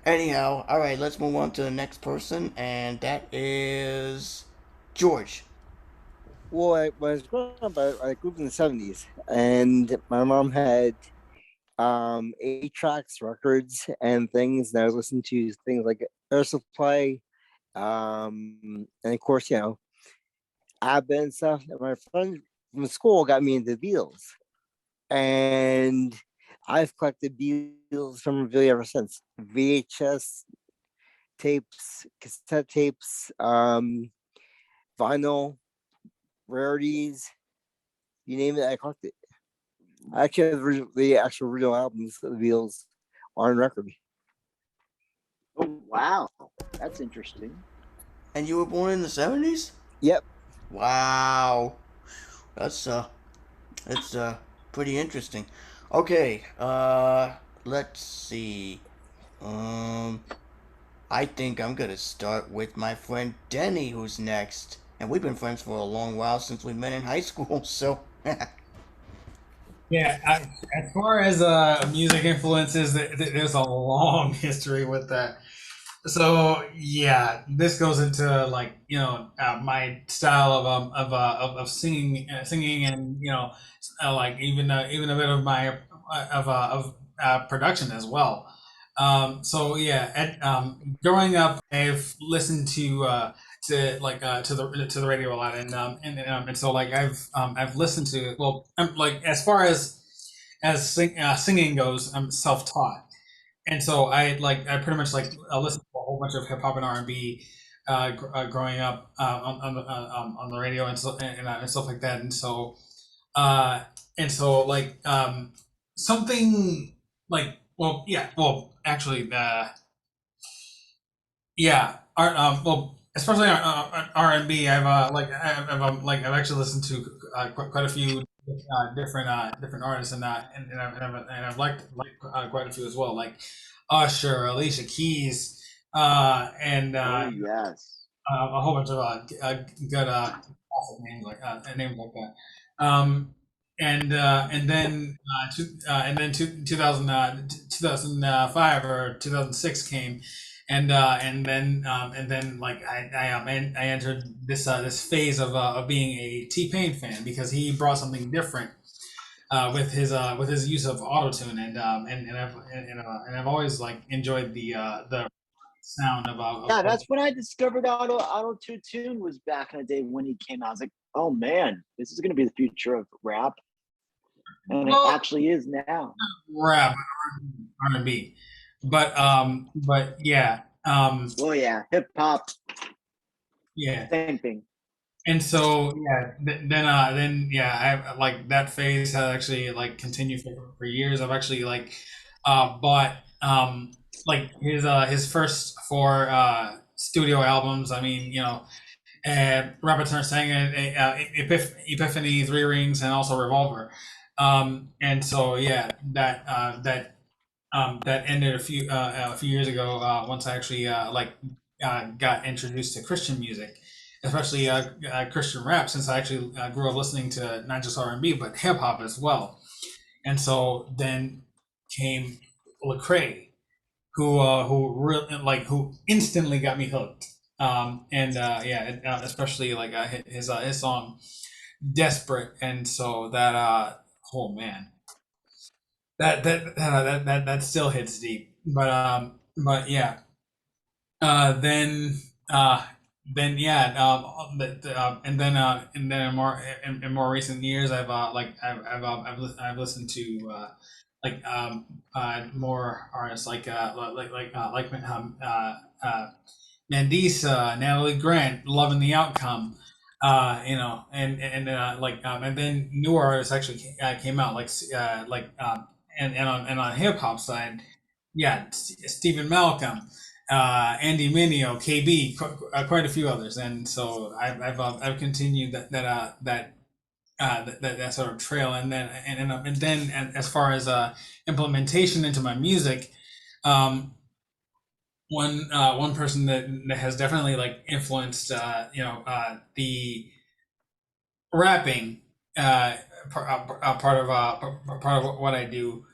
anyhow, all right, let's move on to the next person, and that is George. Well, when I was growing up, I grew up in the '70s, and my mom had 8 tracks, records, and things. And I was listening to things like Air Supply, and of course, ABBA and stuff. And my friend from school got me into the Beatles, and I've collected Beatles memorabilia ever since. VHS tapes, cassette tapes, vinyl, rarities, you name it, I collected. I actually have the actual original albums of the Beatles on record. Oh wow, that's interesting. And you were born in the 70s? Yep. Wow. That's it's pretty interesting. Okay, let's see. Um I think I'm gonna start with my friend Denny, who's next. And we've been friends for a long while since we met in high school, so yeah, as far as music influences, there's a long history with that. So yeah, this goes into like my style of singing, and like even a bit of my of production as well. So yeah, growing up, I've listened to the radio a lot, and so like I've listened to, well, like as far as singing goes, I'm self taught, and so I pretty much listened to a whole bunch of hip hop and R&B growing up on the radio and stuff like that, uh and so something like, well, yeah, well, actually, yeah, well, especially R&B. I've actually listened to quite a few different artists, and I've liked quite a few as well, like Usher, Alicia Keys, and Oh yes. a whole bunch of good classic names like that. And then 2005 or 2006 came, and then like I entered this phase of being a T Pain fan because he brought something different with his use of autotune, and I've always like enjoyed the sound Yeah, of that's when I discovered Auto Tune was back in the day when he came out. I was like, oh man, this is gonna be the future of rap, and it well, actually is now. rap, R&B, but yeah, Oh yeah, hip hop, yeah. same thing. And so yeah, then yeah, I like that phase has actually like continued for years. I've actually like bought like his first four studio albums. I mean, Rapper sang it, Epiphany, Three Rings, and also Revolver. And so yeah, that ended a few years ago. Once I actually got introduced to Christian music, especially Christian rap, since I actually grew up listening to not just R&B but hip hop as well. And so then came Lecrae, who instantly got me hooked. And yeah, especially like his song "Desperate," and so that oh man, that still hits deep. But yeah, uh, then uh, then yeah, and then in more recent years, I've listened to more artists Mandisa, Natalie Grant, Loving the Outcome, and then newer artists actually came out and on hip hop side, yeah, Stephen Malcolm, Andy Mineo, KB, quite a few others, and so I've continued that sort of trail, and then as far as implementation into my music, um, one person that has definitely like influenced the rapping part of what I do,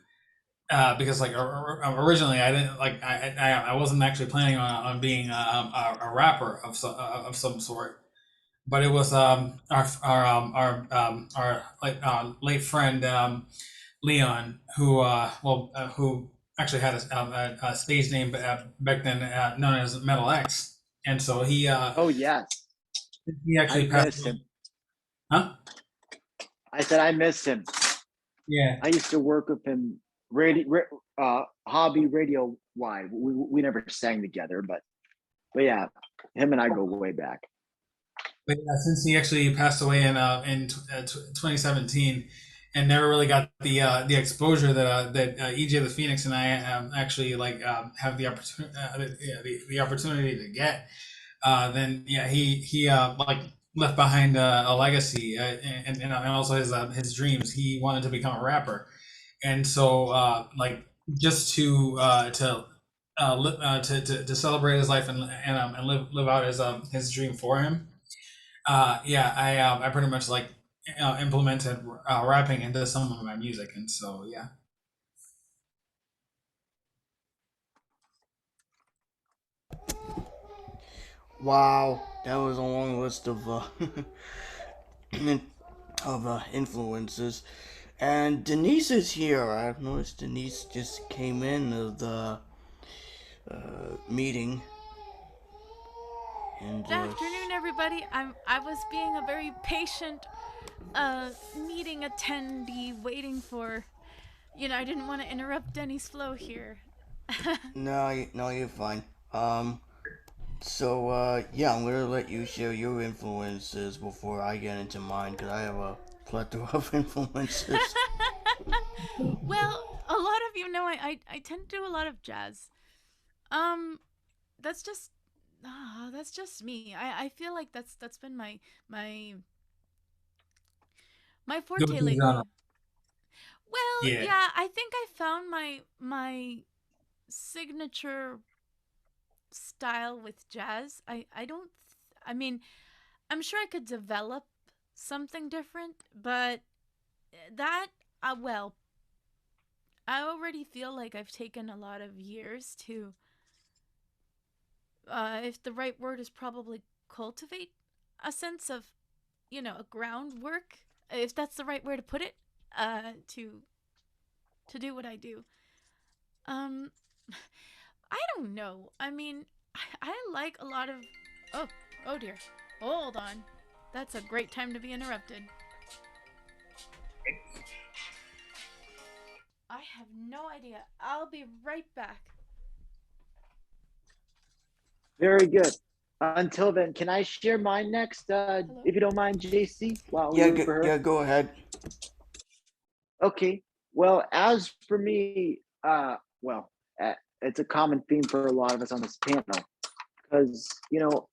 because like originally I didn't like I wasn't actually planning on being a rapper of some sort, but it was our late friend Leon, who actually had a stage name back then, known as Metal X, and so Oh yes, he I actually passed miss away. him. Huh? I said I miss him. Yeah. I used to work with him, hobby radio wide. We never sang together, but yeah, him and I go way back. But yeah, since he actually passed away in 2017, and never really got the exposure that EJ the Phoenix and I actually have the opportunity the opportunity to get, then yeah, he like left behind a legacy, and also his dreams. He wanted to become a rapper, and so just to celebrate his life and live out his dream for him. Yeah, I pretty much like implemented rapping into some of my music, and so yeah. Wow, that was a long list of influences. And Denise is here. I've noticed Denise just came in of the meeting, and Good afternoon, everybody. I was being a very patient meeting attendee, waiting for. I didn't want to interrupt Denny's flow here. no, you're fine. Yeah, I'm gonna let you share your influences before I get into mine, because I have a plethora of influences. Well, a lot of you know I tend to do a lot of jazz. Um, that's just that's just me. I feel like that's been my my Go forte to genre. lately. Well, Yeah. yeah, I think I found my signature style with jazz. I don't I mean, I'm sure I could develop something different, but that well, I already feel like I've taken a lot of years to if the right word is probably cultivate a sense of, a groundwork, if that's the right way to put it. to do what I do. Um, I don't know. I mean, I like a lot of. Oh, oh dear. Hold on. That's a great time to be interrupted. I have no idea. I'll be right back. Very good. Until then, can I share mine next, Hello? if you don't mind, JC, while we Yeah, wait for her? go ahead. Okay. Well, as for me, it's a common theme for a lot of us on this panel because,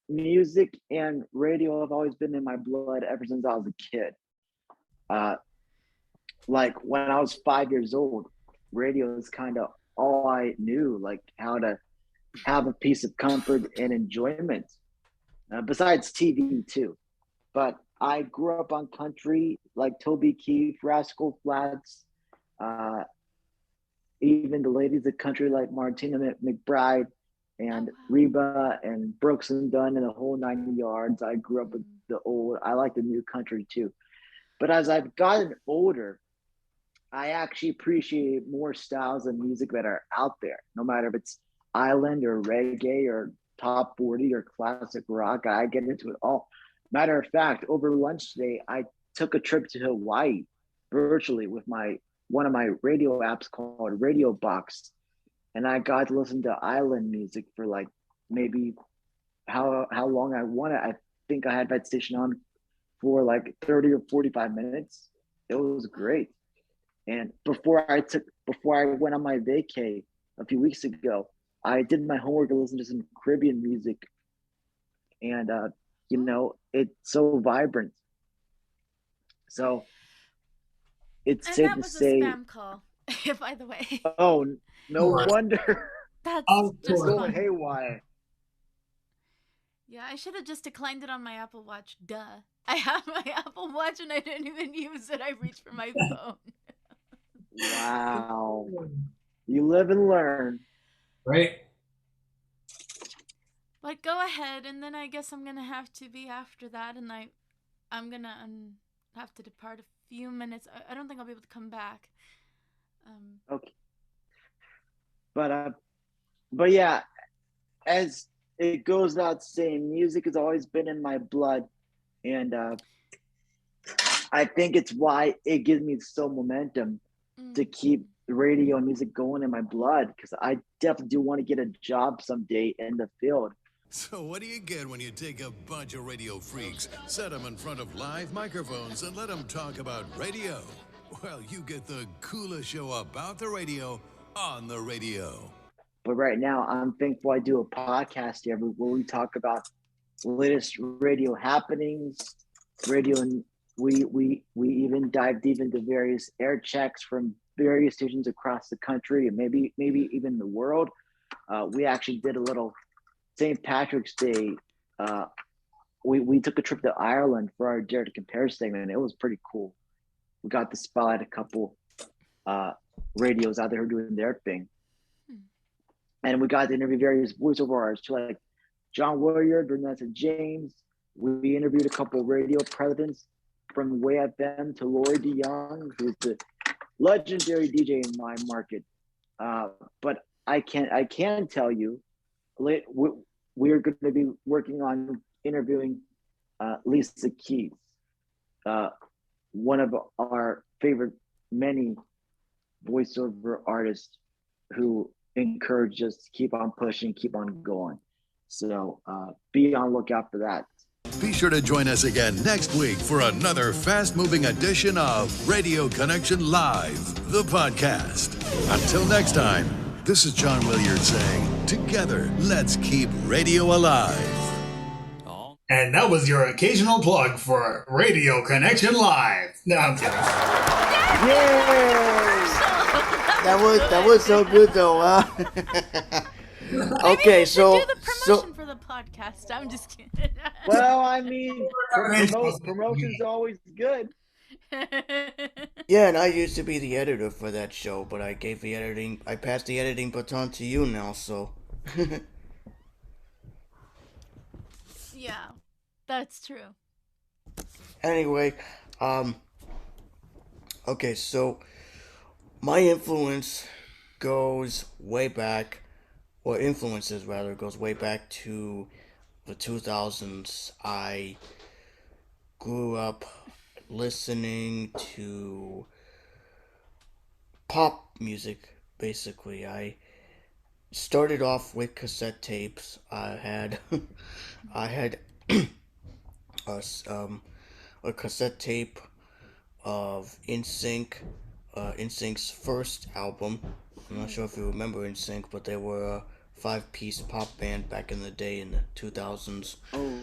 music and radio have always been in my blood ever since I was a kid. Uh, like when I was 5 years old, radio is kind of all I knew, like how to have a piece of comfort and enjoyment, besides TV too. But I grew up on country like Toby Keith, Rascal Flatts, uh, even the ladies of country like Martina McBride and Reba and Brooks and Dunn and the whole 90 yards. I grew up with the old, I like the new country too. But as I've gotten older, I actually appreciate more styles of music that are out there, no matter if it's island or reggae or top 40 or classic rock. I get into it all. Matter of fact, over lunch today, I took a trip to Hawaii virtually with one of my radio apps called Radio Box, and I got to listen to island music for like maybe how long I wanted. I think I had that station on for like 30 or 45 minutes. It was great. And before I went on my vacay a few weeks ago, I did my homework and listened to some Caribbean music, and it's so vibrant. So it's And safe that to was a say, spam call, by the way. oh, no wonder. That's Of just course. Going fun. haywire. Yeah, I should have just declined it on my Apple Watch. Duh. I have my Apple Watch and I didn't even use it. I reached for my phone. Wow. You live and learn. Right? But go ahead, and then I guess I'm gonna have to be after that, and I'm gonna have to depart a few minutes. I don't think I'll be able to come back. Okay. But yeah, as it goes without saying, music has always been in my blood, and I think it's why it gives me so momentum to keep the radio and music going in my blood, because I definitely do want to get a job someday in the field. So what do you get when you take a bunch of radio freaks, set them in front of live microphones, and let them talk about radio? Well, you get the coolest show about the radio on the radio. But right now, I'm thankful I do a podcast here where we talk about the latest radio happenings, radio, and we even dive deep into various air checks from various stations across the country and maybe even the world. We actually did a little St. Patrick's Day. We took a trip to Ireland for our Dare to Compare segment, and it was pretty cool. We got to spotlight a couple radios out there who are doing their thing. And we got to interview various voiceover artists like John Williard, Vanessa James. We interviewed a couple of radio presidents from Way FM to Lori DeYoung, who's the legendary DJ in my market. But I can tell you, we're going to be working on interviewing Lisa Keys, one of our favorite many voiceover artists who encourage us to keep on pushing, keep on going. So be on lookout for that. Be sure to join us again next week for another fast-moving edition of Radio Connection Live, the podcast. Until next time, this is John Williard saying, together, let's keep radio alive. And that was your occasional plug for Radio Connection Live. No, I'm kidding. Yay! That was so good though. Okay, so do the promotion for the podcast. I'm just kidding. Well, I mean, promotion's always good. yeah, and I used to be the editor for that show, but I passed the editing baton to you now, so. Yeah, that's true. Anyway, Okay, so my influence goes way back, or influences rather, goes way back to the 2000s. I grew up listening to pop music, basically. I started off with cassette tapes. I had a, a cassette tape of NSYNC's first album. I'm not sure if you remember NSYNC, but they were a five-piece pop band back in the day in the 2000s. Oh,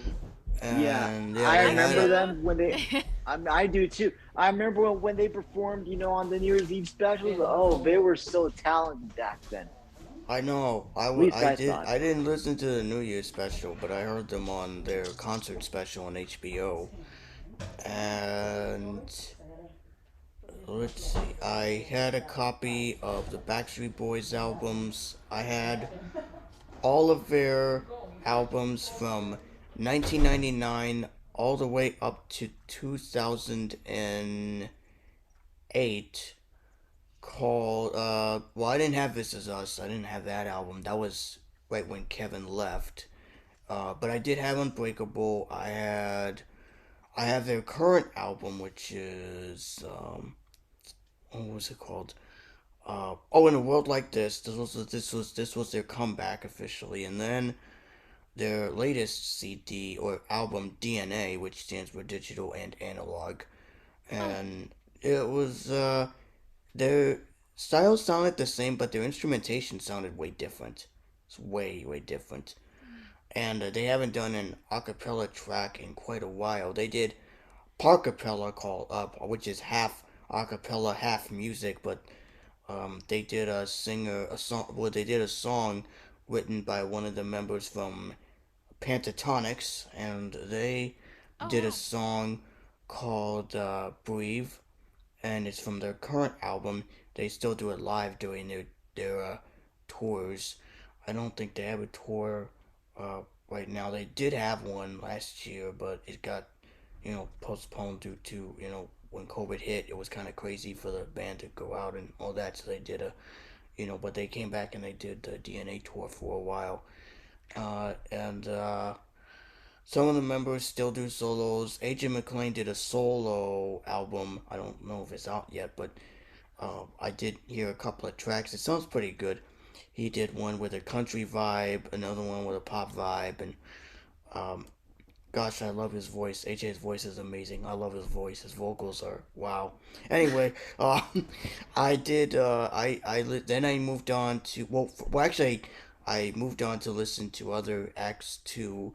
yeah, And yeah, I they I had remember a do. them when they. I do too. I remember when they performed, on the New Year's Eve specials. Oh, they were so talented back then. I know. At least I I did. thought. I didn't listen to the New Year's special, but I heard them on their concert special on HBO. And let's see. I had a copy of the Backstreet Boys albums. I had all of their albums from 1999 all the way up to 2008. Called well, I didn't have This Is Us. I didn't have that album. That was right when Kevin left. But I did have Unbreakable. I have their current album, which is what was it called? Oh, in a world like this, this was their comeback officially, and then their latest CD or album DNA, which stands for Digital and Analog, Oh, and it was their styles sounded the same, but their instrumentation sounded way different. It's way different. And they haven't done an acapella track in quite a while. They did Parkapella called up, which is half acapella, half music, but they did a song. Well, they did a song written by one of the members from Pentatonics, and they oh did a wow. song called "Breathe," and it's from their current album. They still do it live during their tours. I don't think they have a tour right now. They did have one last year, but it got postponed due to when COVID hit. It was kind of crazy for the band to go out and all that, so they did but they came back and they did the DNA tour for a while. And some of the members still do solos. AJ McLean did a solo album. I don't know if it's out yet, but I did hear a couple of tracks. It sounds pretty good. He did one with a country vibe, another one with a pop vibe, and um, gosh, I love his voice. AJ's voice is amazing. I love his voice. His vocals are wow. Anyway, I did. Then I moved on to actually, I moved on to listen to other acts too,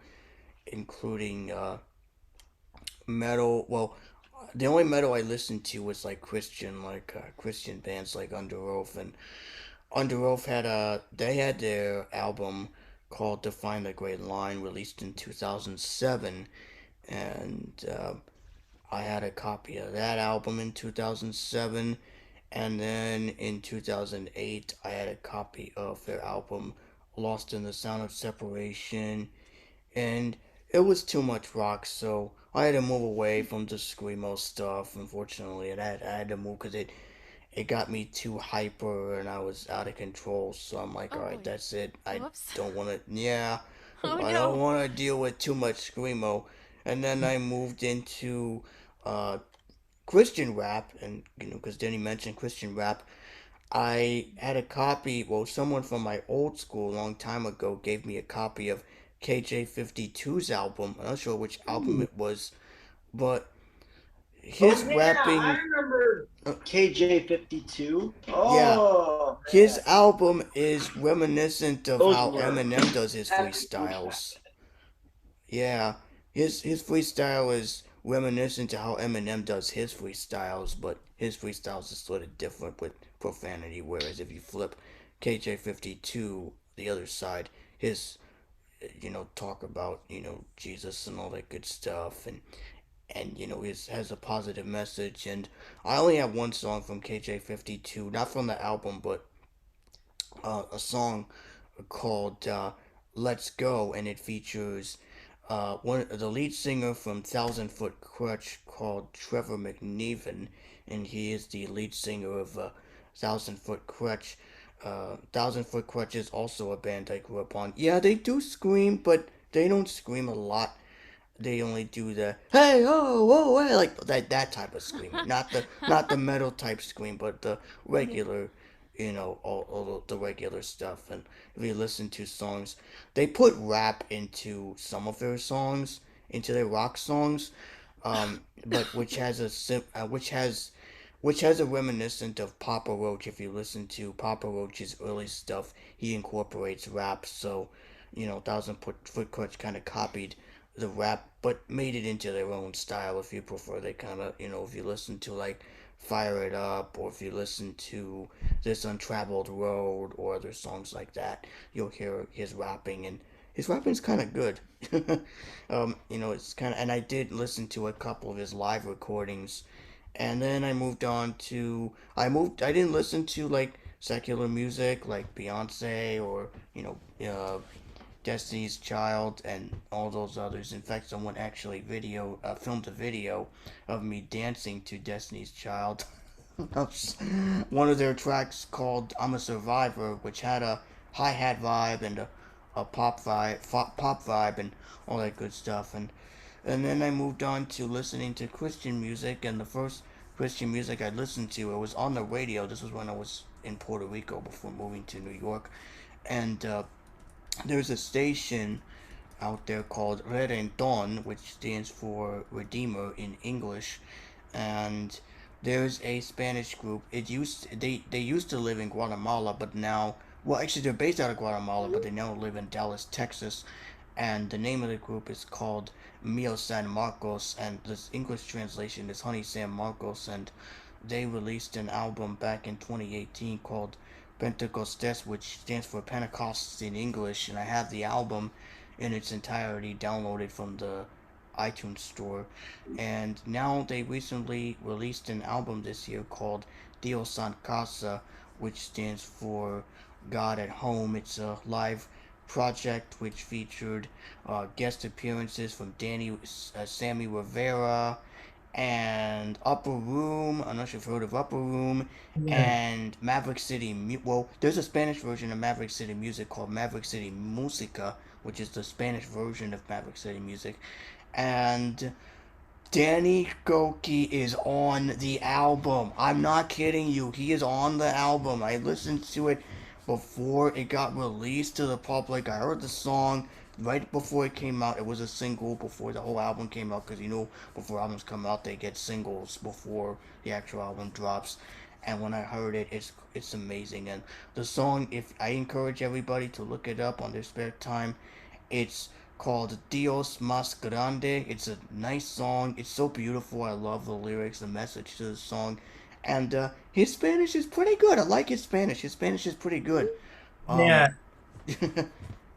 including metal. Well, the only metal I listened to was like Christian, Christian bands like Under Oath, and Under Oath they had their album called Define the Great Line released in 2007, and I had a copy of that album in 2007, and then in 2008 I had a copy of their album Lost in the Sound of Separation, and it was too much rock, so I had to move away from the screamo stuff. Unfortunately, and I had to move because it got me too hyper and I was out of control. So I'm like, Oh all right, boy. that's it. I Whoops. don't want to. Yeah, Oh I don't no. want to deal with too much screamo. And then I moved into uh, Christian rap, and because Denny mentioned Christian rap, I had a copy. Well, someone from my old school a long time ago gave me a copy of KJ 52's album. I'm not sure which album it was, but Oh his yeah, I rapping, remember uh, KJ 52. yeah, Oh his man, album is reminiscent of those how were Eminem does his epic tracks. freestyles. Yeah, his freestyle is reminiscent to how Eminem does his freestyles, but his freestyles is sort of different with profanity. Whereas if you flip KJ 52, the other side, his talk about Jesus and all that good stuff, and his has a positive message. And I only have one song from KJ 52, not from the album, but a song called "Let's Go," and it features the lead singer from Thousand Foot Crutch called Trevor McNeven, and he is the lead singer of Thousand Foot Crutch. Thousand Foot Crutch is also a band I grew up on. Yeah, they do scream, but they don't scream a lot. They only do the hey oh oh hey, like that type of screaming, not the metal type scream, but the Yeah. regular, all the regular stuff. And if you listen to songs, they put rap into some of their songs, into their rock songs, but which has a reminiscent of Papa Roach. If you listen to Papa Roach's early stuff, he incorporates rap. So, Foot Crutch kind of copied the rap, but made it into their own style. If you prefer, they kind of, if you listen to like Fire It Up, or if you listen to This Untraveled Road, or other songs like that, you'll hear his rapping, and his rapping's kind of good. It's kind of, and I did listen to a couple of his live recordings, and then I didn't listen to like secular music like Beyonce or Destiny's Child and all those others. In fact, someone actually filmed a video of me dancing to Destiny's Child. One of their tracks called "I'm a Survivor," which had a hi hat vibe and a pop vibe, and all that good stuff. And then I moved on to listening to Christian music, and the first Christian music I listened to, it was on the radio. This was when I was in Puerto Rico before moving to New York, and there's a station out there called Redenton, which stands for Redeemer in English, and there's a Spanish group. They used to live in Guatemala, but now, well, actually they're based out of Guatemala, but they now live in Dallas, Texas, and the name of the group is called Mio San Marcos, and this English translation is Honey San Marcos, and they released an album back in 2018 called Pentecostes, which stands for Pentecost in English, and I have the album in its entirety downloaded from the iTunes store. And now they recently released an album this year called Dios San Casa, which stands for God at Home. It's a live project which featured guest appearances from Sammy Rivera, and Upper Room. I'm not sure if you've heard of Upper Room, Yeah. and Maverick City. Well, there's a Spanish version of Maverick City Music called Maverick City Musica, which is the Spanish version of Maverick City Music, and Danny Goki is on the album. I'm not kidding you. He is on the album. I listened to it before it got released to the public. I heard the song right before it came out. It was a single before the whole album came out, because before albums come out they get singles before the actual album drops. And when I heard it, it's amazing. And the song, if I encourage everybody to look it up on their spare time, it's called Dios Más Grande. It's a nice song. It's so beautiful. I love the lyrics, the message to the song. And his Spanish is pretty good. I like his Spanish. His Spanish is pretty good. Yeah. Um,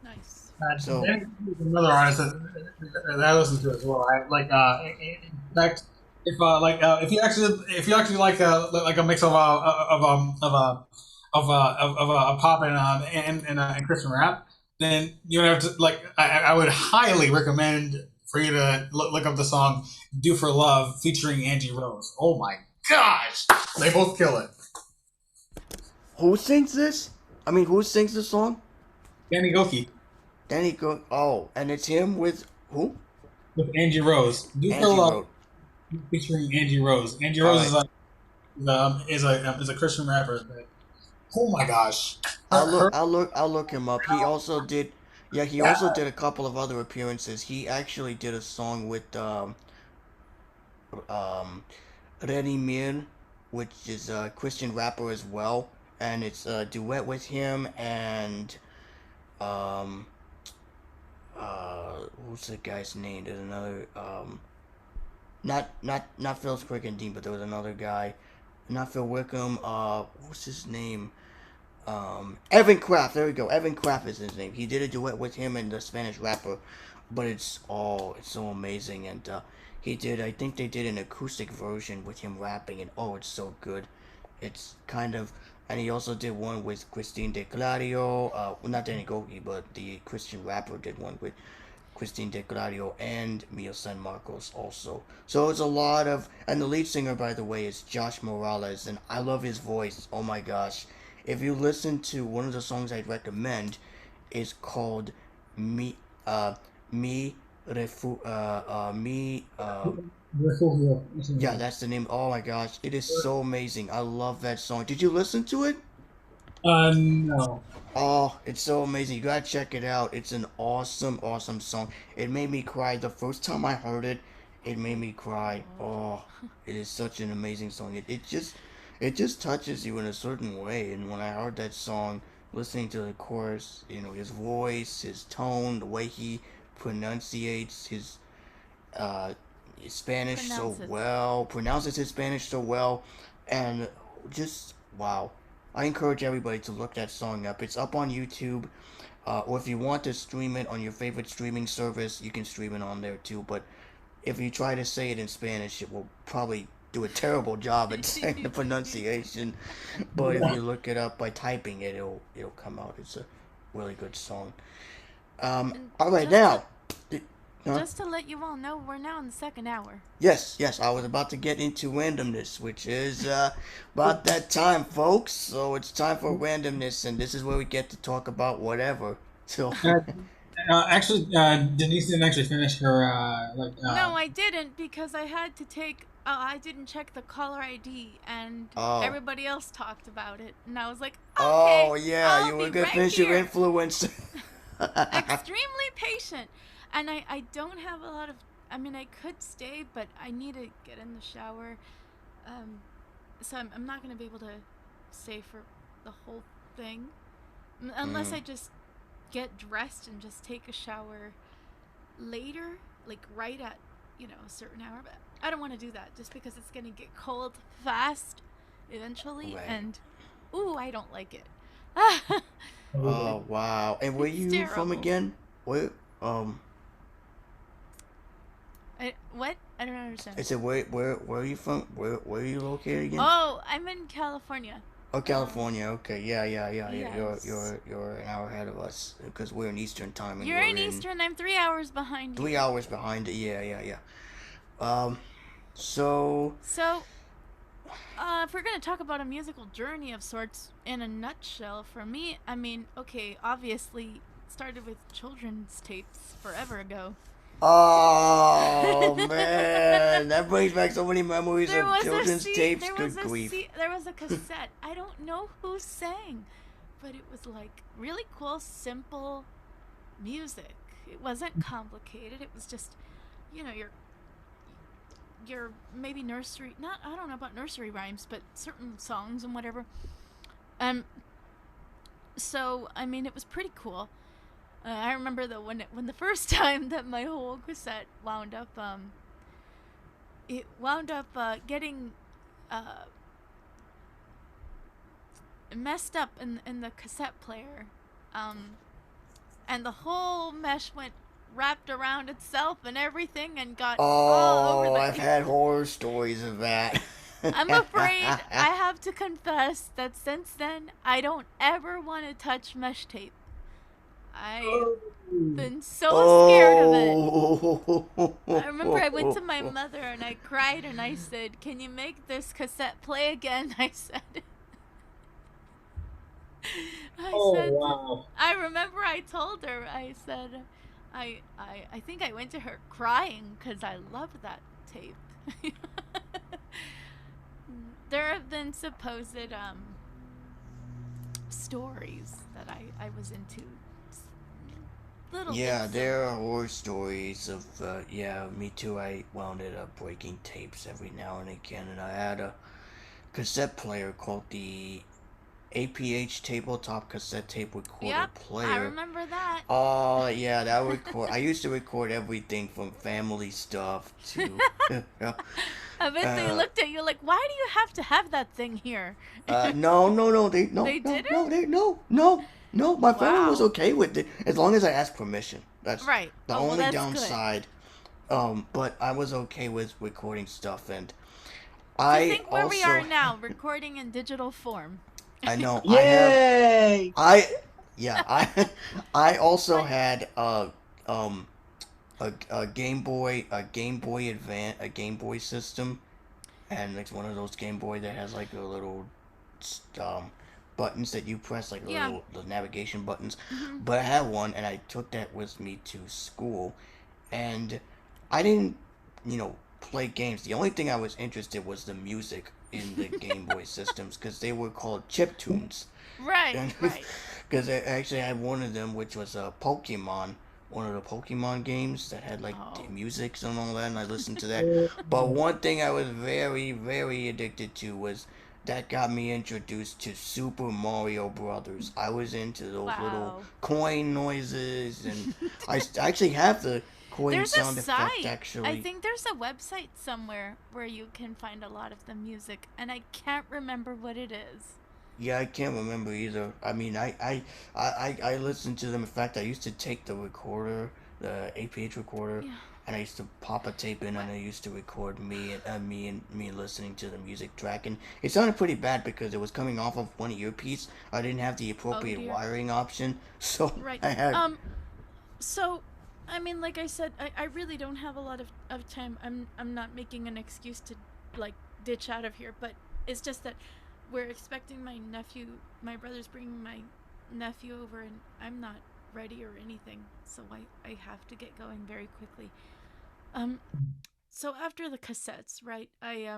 Nice. so, Danny is another artist that I listen to as well. I like. In fact, if you actually like a mix of a pop and Christian rap, then you have to I would highly recommend for you to look up the song "Do for Love" featuring Angie Rose. Oh my gosh, they both kill it. who sings this? I mean, who sings the song? Danny Goki Danny Go. Oh, and it's him with who? with Angie Rose. "Do for Angie Love" wrote. featuring Angie Rose. Angie All Rose right. is a Christian rapper. Oh my gosh, her I'll look him up. He also did. Yeah, he yeah. also did a couple of other appearances. He actually did a song with um Reni Mir, which is a Christian rapper as well, and it's a duet with him and um who's the guy's name? There's another not Phil's Quick and Dean, but there was another guy, not Phil Wickham. What's his name? Evan Kraft. There we go. Evan Kraft is his name. He did a duet with him and the Spanish rapper, but it's so amazing. And he did. I think they did an acoustic version with him rapping, and oh, it's so good. It's kind of. And he also did one with Christine De Clario. Well, not Danny Goki, but the Christian rapper did one with Christine De Clario, and Mio San Marcos also. So it's a lot of, and the lead singer, by the way, is Josh Morales, and I love his voice. Oh my gosh! If you listen to one of the songs I'd recommend, is called "Me," "Me," "Me." Yeah, that's the name. Oh my gosh, it is so amazing. I love that song. Did you listen to it? No. Oh, it's so amazing. You gotta check it out. It's an awesome, awesome song. It made me cry the first time I heard it. It made me cry. Oh, it is such an amazing song. It just touches you in a certain way. And when I heard that song, listening to the chorus, his voice, his tone, the way he pronunciates uh, his Spanish so well, pronounces his Spanish so well, and just wow. I encourage everybody to look that song up. It's up on YouTube, or if you want to stream it on your favorite streaming service, you can stream it on there too. But if you try to say it in Spanish, it will probably do a terrible job at saying the pronunciation. But if you look it up by typing it, it'll come out. It's a really good song. All right, now. Huh? Just to let you all know, we're now in the second hour. Yes, I was about to get into randomness, which is about that time, folks. So it's time for randomness, and this is where we get to talk about whatever. So. Actually, Denise didn't actually finish her. No, I didn't because I had to take. I didn't check the caller ID, and everybody else talked about it, and I was like, okay, oh yeah, you were gonna finish your influence. Extremely patient. And I don't have a lot of. I mean, I could stay, but I need to get in the shower. So I'm not going to be able to stay for the whole thing. Unless I just get dressed and just take a shower later, like right at, a certain hour. But I don't want to do that just because it's going to get cold fast eventually. Right. And, I don't like it. Oh, wow. And where you from again? Where, what? I don't understand. I said, where are you from? Where are you located again? Oh, I'm in California. Oh, California. Okay, yeah. Yes. You're an hour ahead of us because we're in Eastern time. And you're in Eastern. I'm 3 hours behind you. 3 hours behind. Yeah. So. If we're gonna talk about a musical journey of sorts in a nutshell, for me, I mean, okay, obviously, it started with children's tapes forever ago. Oh man, that brings back so many memories of children's tapes. Good grief. There was a cassette. I don't know who sang, but it was like really cool, simple music. It wasn't complicated. It was just, your maybe nursery. I don't know about nursery rhymes, but certain songs and whatever. So I mean, it was pretty cool. I remember though when the first time that my whole cassette wound up, it wound up getting messed up in the cassette player, and the whole mesh went wrapped around itself and everything and got all over the. I've had horror stories of that. I'm afraid I have to confess that since then I don't ever want to touch mesh tape. I've been so scared of it. I remember I went to my mother and I cried and I said, "Can you make this cassette play again?" I said. Wow. I remember I told her, I said, I think I went to her crying because I love that tape. There have been supposed stories that I was into. There are horror stories of, me too. I wound up breaking tapes every now and again, and I had a cassette player called the APH tabletop cassette tape recorder player. I remember that. Oh, yeah, that record. I used to record everything from family stuff to. I bet they looked at you like, "Why do you have to have that thing here?" No. They didn't. No, my family was okay with it as long as I asked permission. That's right. The only downside. Good. But I was okay with recording stuff, and I think where we are now, recording in digital form. I know. Yay! I also had a Game Boy system, and it's one of those Game Boy that has like a little um, buttons that you press, like Yeah. little the navigation buttons. Hmm. But I had one, and I took that with me to school, and I didn't, play games. The only thing I was interested was the music in the Game Boy systems because they were called chip tunes. Right, And right. because I actually had one of them, which was a Pokemon, one of the Pokemon games that had like the Oh. music and all that, and I listened to that. But one thing I was very, very addicted to was that got me introduced to Super Mario Brothers. I was into those little Wow. coin noises, and I actually have the coin There's a sound effect site. I actually. think there's a website somewhere where you can find a lot of the music, and I can't remember what it is. Yeah, I can't remember either. I mean, I listened to them. In fact, I used to take the recorder, the APH recorder, Yeah. and I used to pop a tape in, What? and I used to record me listening to the music track, and it sounded pretty bad because it was coming off of one earpiece. I didn't have the Oh appropriate dear. wiring option, so Right. I had. So I mean, like I said, I really don't have a lot of time. I'm not making an excuse to like ditch out of here, but it's just that we're expecting my brother's bringing my nephew over, and I'm not ready or anything, so I have to get going very quickly. Um, so after the cassettes, right? I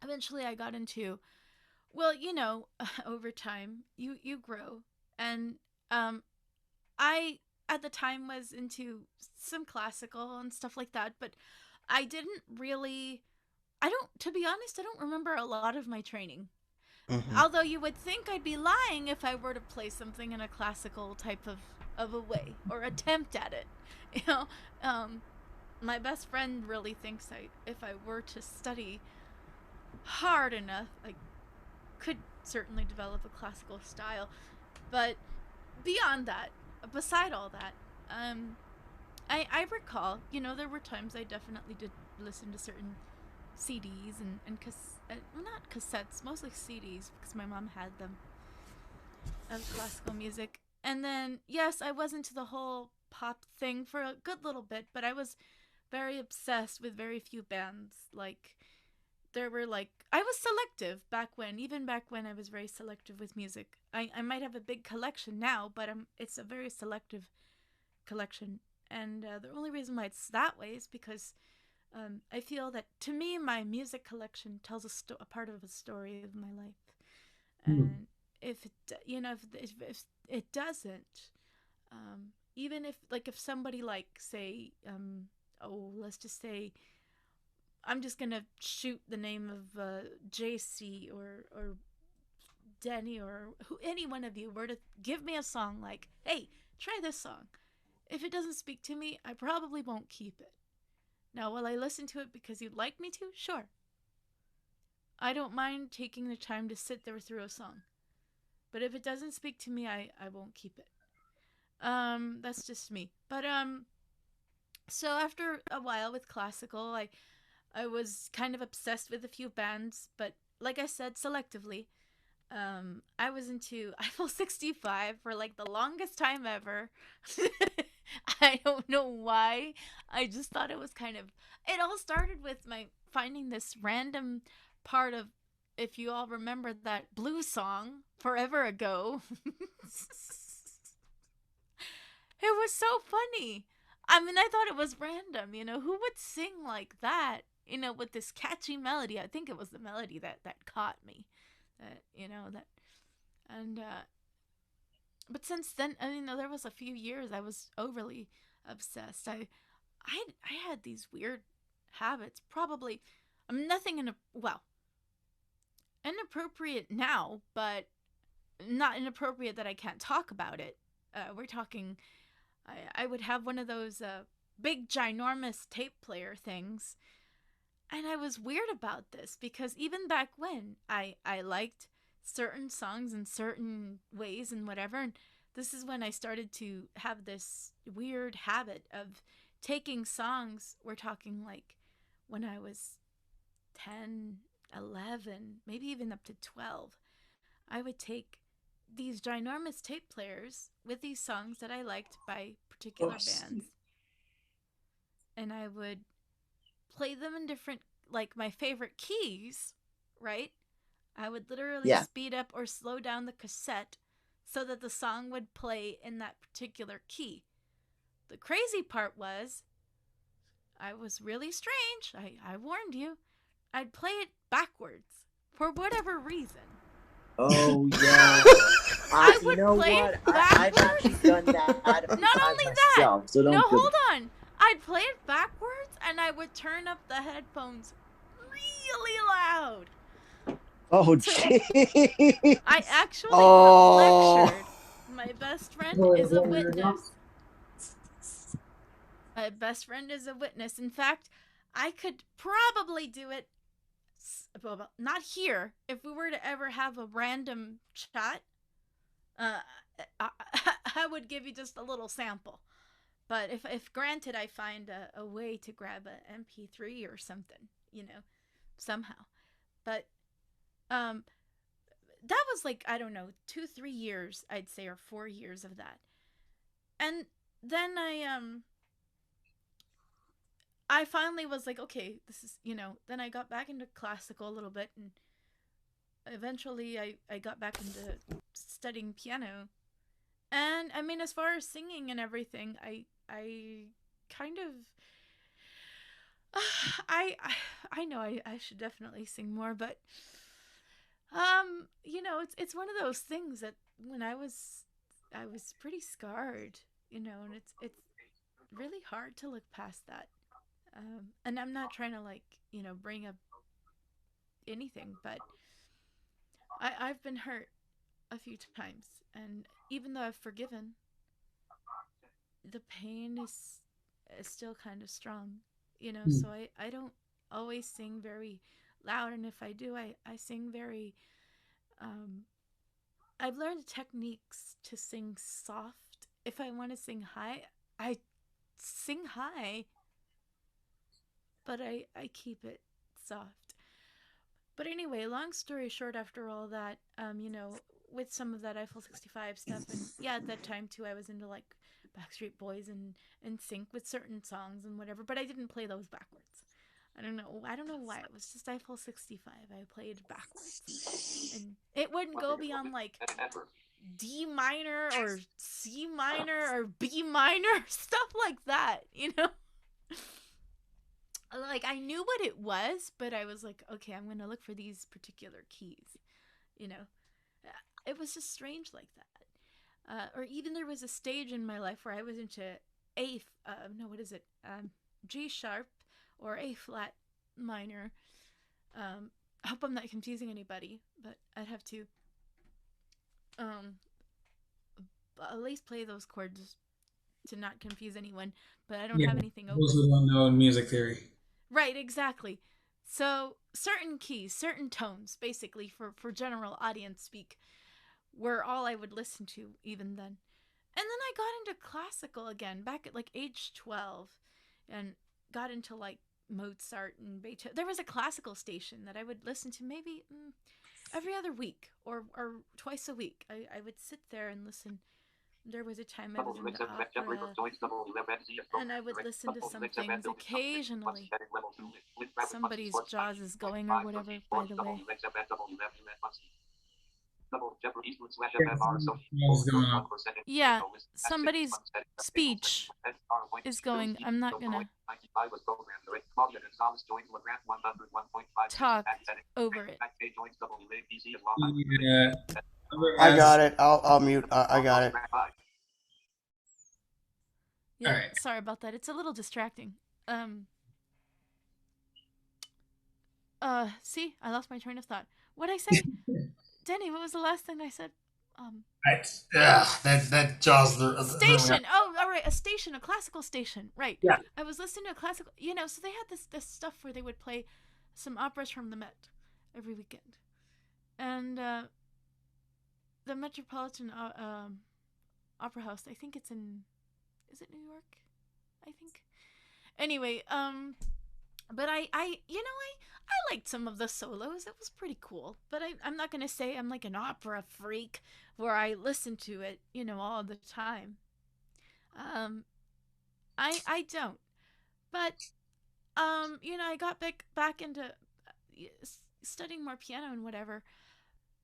eventually I got into, well, over time you grow, and um I at the time was into some classical and stuff like that, but I didn't really, I don't, to be honest, I don't remember a lot of my training. Hmm. Although you would think I'd be lying if I were to play something in a classical type of a way or attempt at it. You know, um, my best friend really thinks if I were to study hard enough, I could certainly develop a classical style. But beyond that, beside all that, um, I recall, there were times I definitely did listen to certain CDs well, not cassettes, mostly CDs because my mom had them of classical music. And then, yes, I was into the whole pop thing for a good little bit, but I was very obsessed with very few bands. Like, there were like, I was selective back when, even back when I was very selective with music. I might have a big collection now, but it's a very selective collection. And the only reason why it's that way is because I feel that to me, my music collection tells a part of a story of my life. And if it, if it doesn't, even if somebody like say, oh, let's just say, I'm just gonna shoot the name of JC or Denny or any one of you were to give me a song like, hey, try this song. If it doesn't speak to me, I probably won't keep it. Now, will I listen to it because you'd like me to? Sure. I don't mind taking the time to sit there through a song. But if it doesn't speak to me, I won't keep it. That's just me. But so after a while with classical, I was kind of obsessed with a few bands, but like I said, selectively. I was into Eiffel 65 for like the longest time ever. I don't know why. I just thought it was kind of. It all started with my finding this random part of, if you all remember that blues song forever ago. It was so funny. I mean, I thought it was random. Who would sing like that? With this catchy melody. I think it was the melody that caught me. That, and but since then, I mean, there was a few years I was overly obsessed. I had these weird habits. Probably, I'm nothing in a well inappropriate now, but not inappropriate that I can't talk about it. We're talking. I would have one of those big ginormous tape player things, and I was weird about this because even back when I liked certain songs in certain ways and whatever, and this is when I started to have this weird habit of taking songs, we're talking like when I was 10, 11, maybe even up to 12. I would take these ginormous tape players with these songs that I liked by particular bands. and I would play them in different, like my favorite keys, right? I would literally Yeah. speed up or slow down the cassette so that the song would play in that particular key. The crazy part was, I was really strange. I warned you. I'd play it backwards for whatever reason. Oh yeah. I You would know play what? it I've backwards. actually done that a few Not times only that, myself, so don't no, do hold on. I'd play it backwards and I would turn up the headphones really loud. Oh, jeez. I actually Oh. got lectured. My best friend is a witness. My best friend is a witness. In fact, I could probably do it, well, not here. If we were to ever have a random chat, I, I would give you just a little sample. But if granted, I find a way to grab an MP3 or something, somehow. But that was like, I don't know, 2-3 years, I'd say, or 4 years of that. And then I finally was like, okay, this is, then I got back into classical a little bit, and eventually I got back into studying piano. And I mean, as far as singing and everything, I kind of I know I should definitely sing more, but it's one of those things that when I was pretty scarred, and it's really hard to look past that. And I'm not trying to bring up anything, but I've been hurt a few times, and even though I've forgiven, the pain is still kind of strong, so I don't always sing very loud, and if I do, I sing very I've learned techniques to sing soft. If I want to sing high, I sing high, but I keep it soft. But anyway, long story short, after all that, with some of that Eiffel 65 stuff, and yeah, at that time too, I was into like Backstreet Boys and sync with certain songs and whatever, but I didn't play those backwards. I don't know why. It was just Eiffel 65. I played backwards, and it wouldn't go beyond like D minor or C minor or B minor, stuff like that, Like, I knew what it was, but I was like, okay, I'm gonna look for these particular keys, It was just strange like that. Or even there was a stage in my life where I was into G sharp or A flat minor. I hope I'm not confusing anybody, but I'd have to at least play those chords to not confuse anyone, but I don't have anything open. Those who don't know music theory. Right, exactly. So certain keys, certain tones, basically, for general audience speak, were all I would listen to even then. And then I got into classical again, back at like age 12, and got into like Mozart and Beethoven. There was a classical station that I would listen to maybe every other week or twice a week. I would sit there and listen. There was a time I was into opera, and I would listen to some things occasionally. Somebody's jaws is going or whatever, by the way. Yeah, somebody's speech is going. I'm not gonna talk over it. Yeah. I got it. I'll mute. I got it. Yeah, All right. sorry about that. It's a little distracting. See, I lost my train of thought. What'd I say? Denny, what was the last thing I said? That Jaws Station. Oh, all right, a station, a classical station. Right. Yeah. I was listening to a classical. So they had this stuff where they would play some operas from the Met every weekend, and the Metropolitan Opera House. I think it's in. Is it New York? I think. Anyway, but I liked some of the solos. It was pretty cool. But I'm not gonna say I'm like an opera freak where I listen to it, all the time. I don't. But I got back into studying more piano and whatever.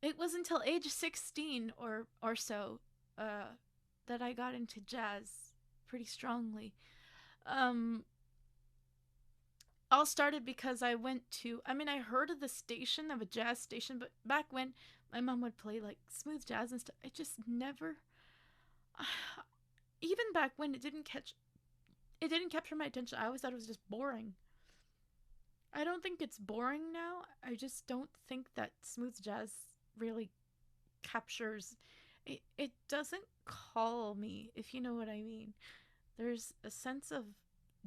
It was until age 16 or so that I got into jazz pretty strongly. Um, all started because I heard of the station, of a jazz station, but back when my mom would play like smooth jazz and stuff, I just never, even back when it didn't capture my attention. I always thought it was just boring. I don't think it's boring now. I just don't think that smooth jazz really captures it doesn't call me, if you know what I mean. There's a sense of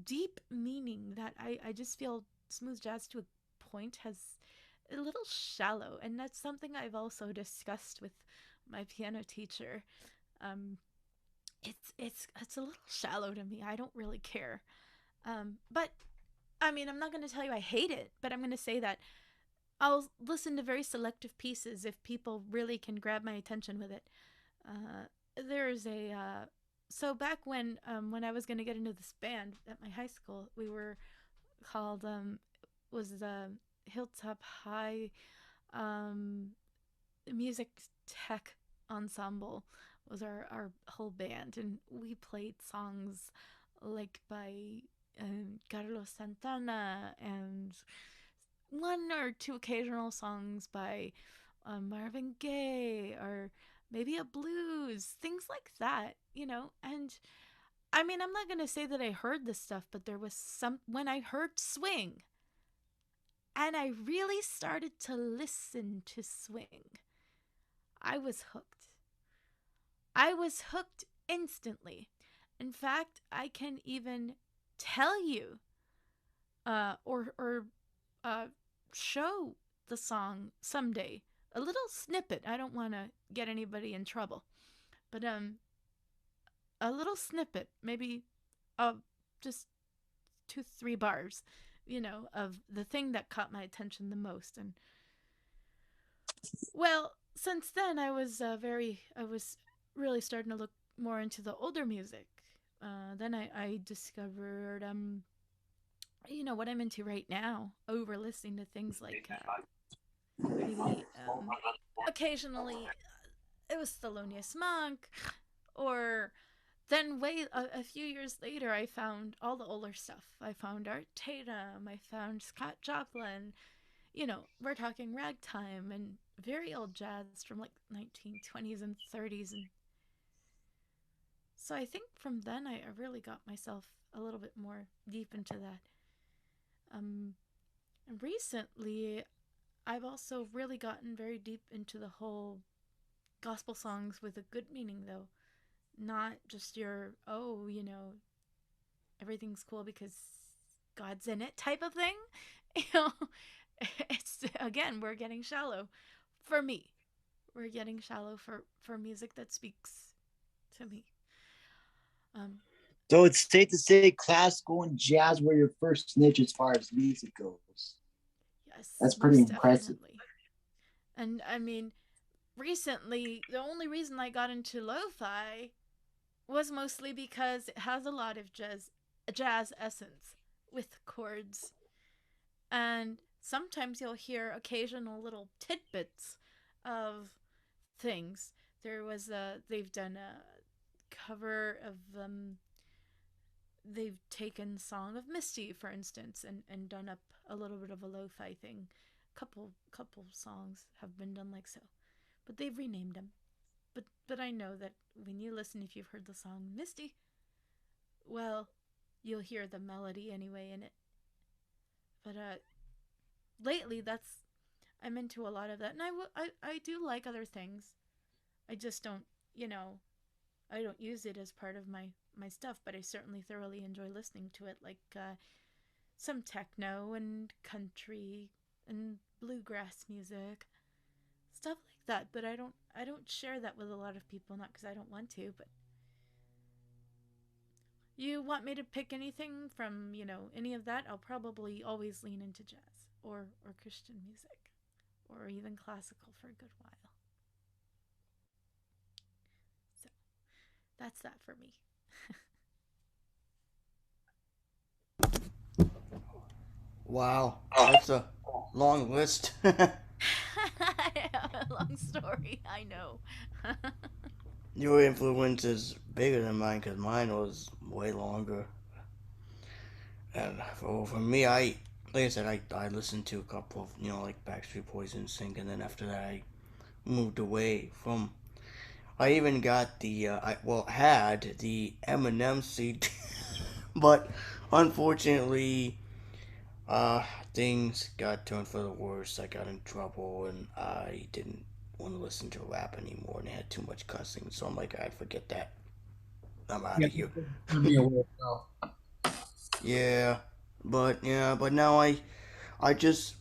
deep meaning that I just feel smooth jazz to a point has a little shallow, and that's something I've also discussed with my piano teacher. Um, it's a little shallow to me. I don't really care. But I mean, I'm not going to tell you I hate it, but I'm going to say that I'll listen to very selective pieces if people really can grab my attention with it. There's a so back when I was going to get into this band at my high school, we were called was the Hilltop High um, Music Tech Ensemble was our whole band, and we played songs like by Carlos Santana and one or two occasional songs by Marvin Gaye or maybe a blues, things like that, And I mean, I'm not going to say that I heard this stuff, but there was when I heard swing and I really started to listen to swing, I was hooked. I was hooked instantly. In fact, I can even tell you or show the song someday. A little snippet. I don't want to get anybody in trouble. But a little snippet, maybe just 2-3 bars, of the thing that caught my attention the most. And well, since then I was really starting to look more into the older music. Then I discovered what I'm into right now, over listening to things like maybe occasionally it was Thelonious Monk, or then a few years later I found all the older stuff. I found Art Tatum, I found Scott Joplin. We're talking ragtime and very old jazz from like 1920s and 30s, and so I think from then I really got myself a little bit more deep into that. And recently I've also really gotten very deep into the whole gospel songs with a good meaning, though. Not just your, everything's cool because God's in it type of thing. You know, it's, again, we're getting shallow for me. We're getting shallow for music that speaks to me. So it's safe to say classical and jazz were your first niche as far as music goes. Yes, that's pretty impressive. Definitely. And I mean, recently, the only reason I got into lo-fi was mostly because it has a lot of jazz essence with chords. And sometimes you'll hear occasional little tidbits of things. They've done a cover of they've taken Song of Misty, for instance, and done up a little bit of a lo-fi thing. Couple songs have been done like so, but they've renamed them. But I know that when you listen, if you've heard the song Misty, well, you'll hear the melody anyway in it. But lately I'm into a lot of that, and I do like other things. I just don't, I don't use it as part of my stuff, but I certainly thoroughly enjoy listening to it, like some techno and country and bluegrass music, stuff like that. But I don't share that with a lot of people, not because I don't want to, but you want me to pick anything from, any of that, I'll probably always lean into jazz or Christian music or even classical for a good while. So that's that for me. Wow, that's a long list. I have a long story. I know. Your influence is bigger than mine because mine was way longer. And for me, like I said, I listened to a couple of like Backstreet Boys and Sync, and then after that I moved away from. I even got the I well had the Eminem CD, but unfortunately, uh, things got turned for the worse. I got in trouble, and I didn't want to listen to rap anymore, and it had too much cussing. So I'm like, I forget that. I'm out Yeah, of here. be aware. So. But now I just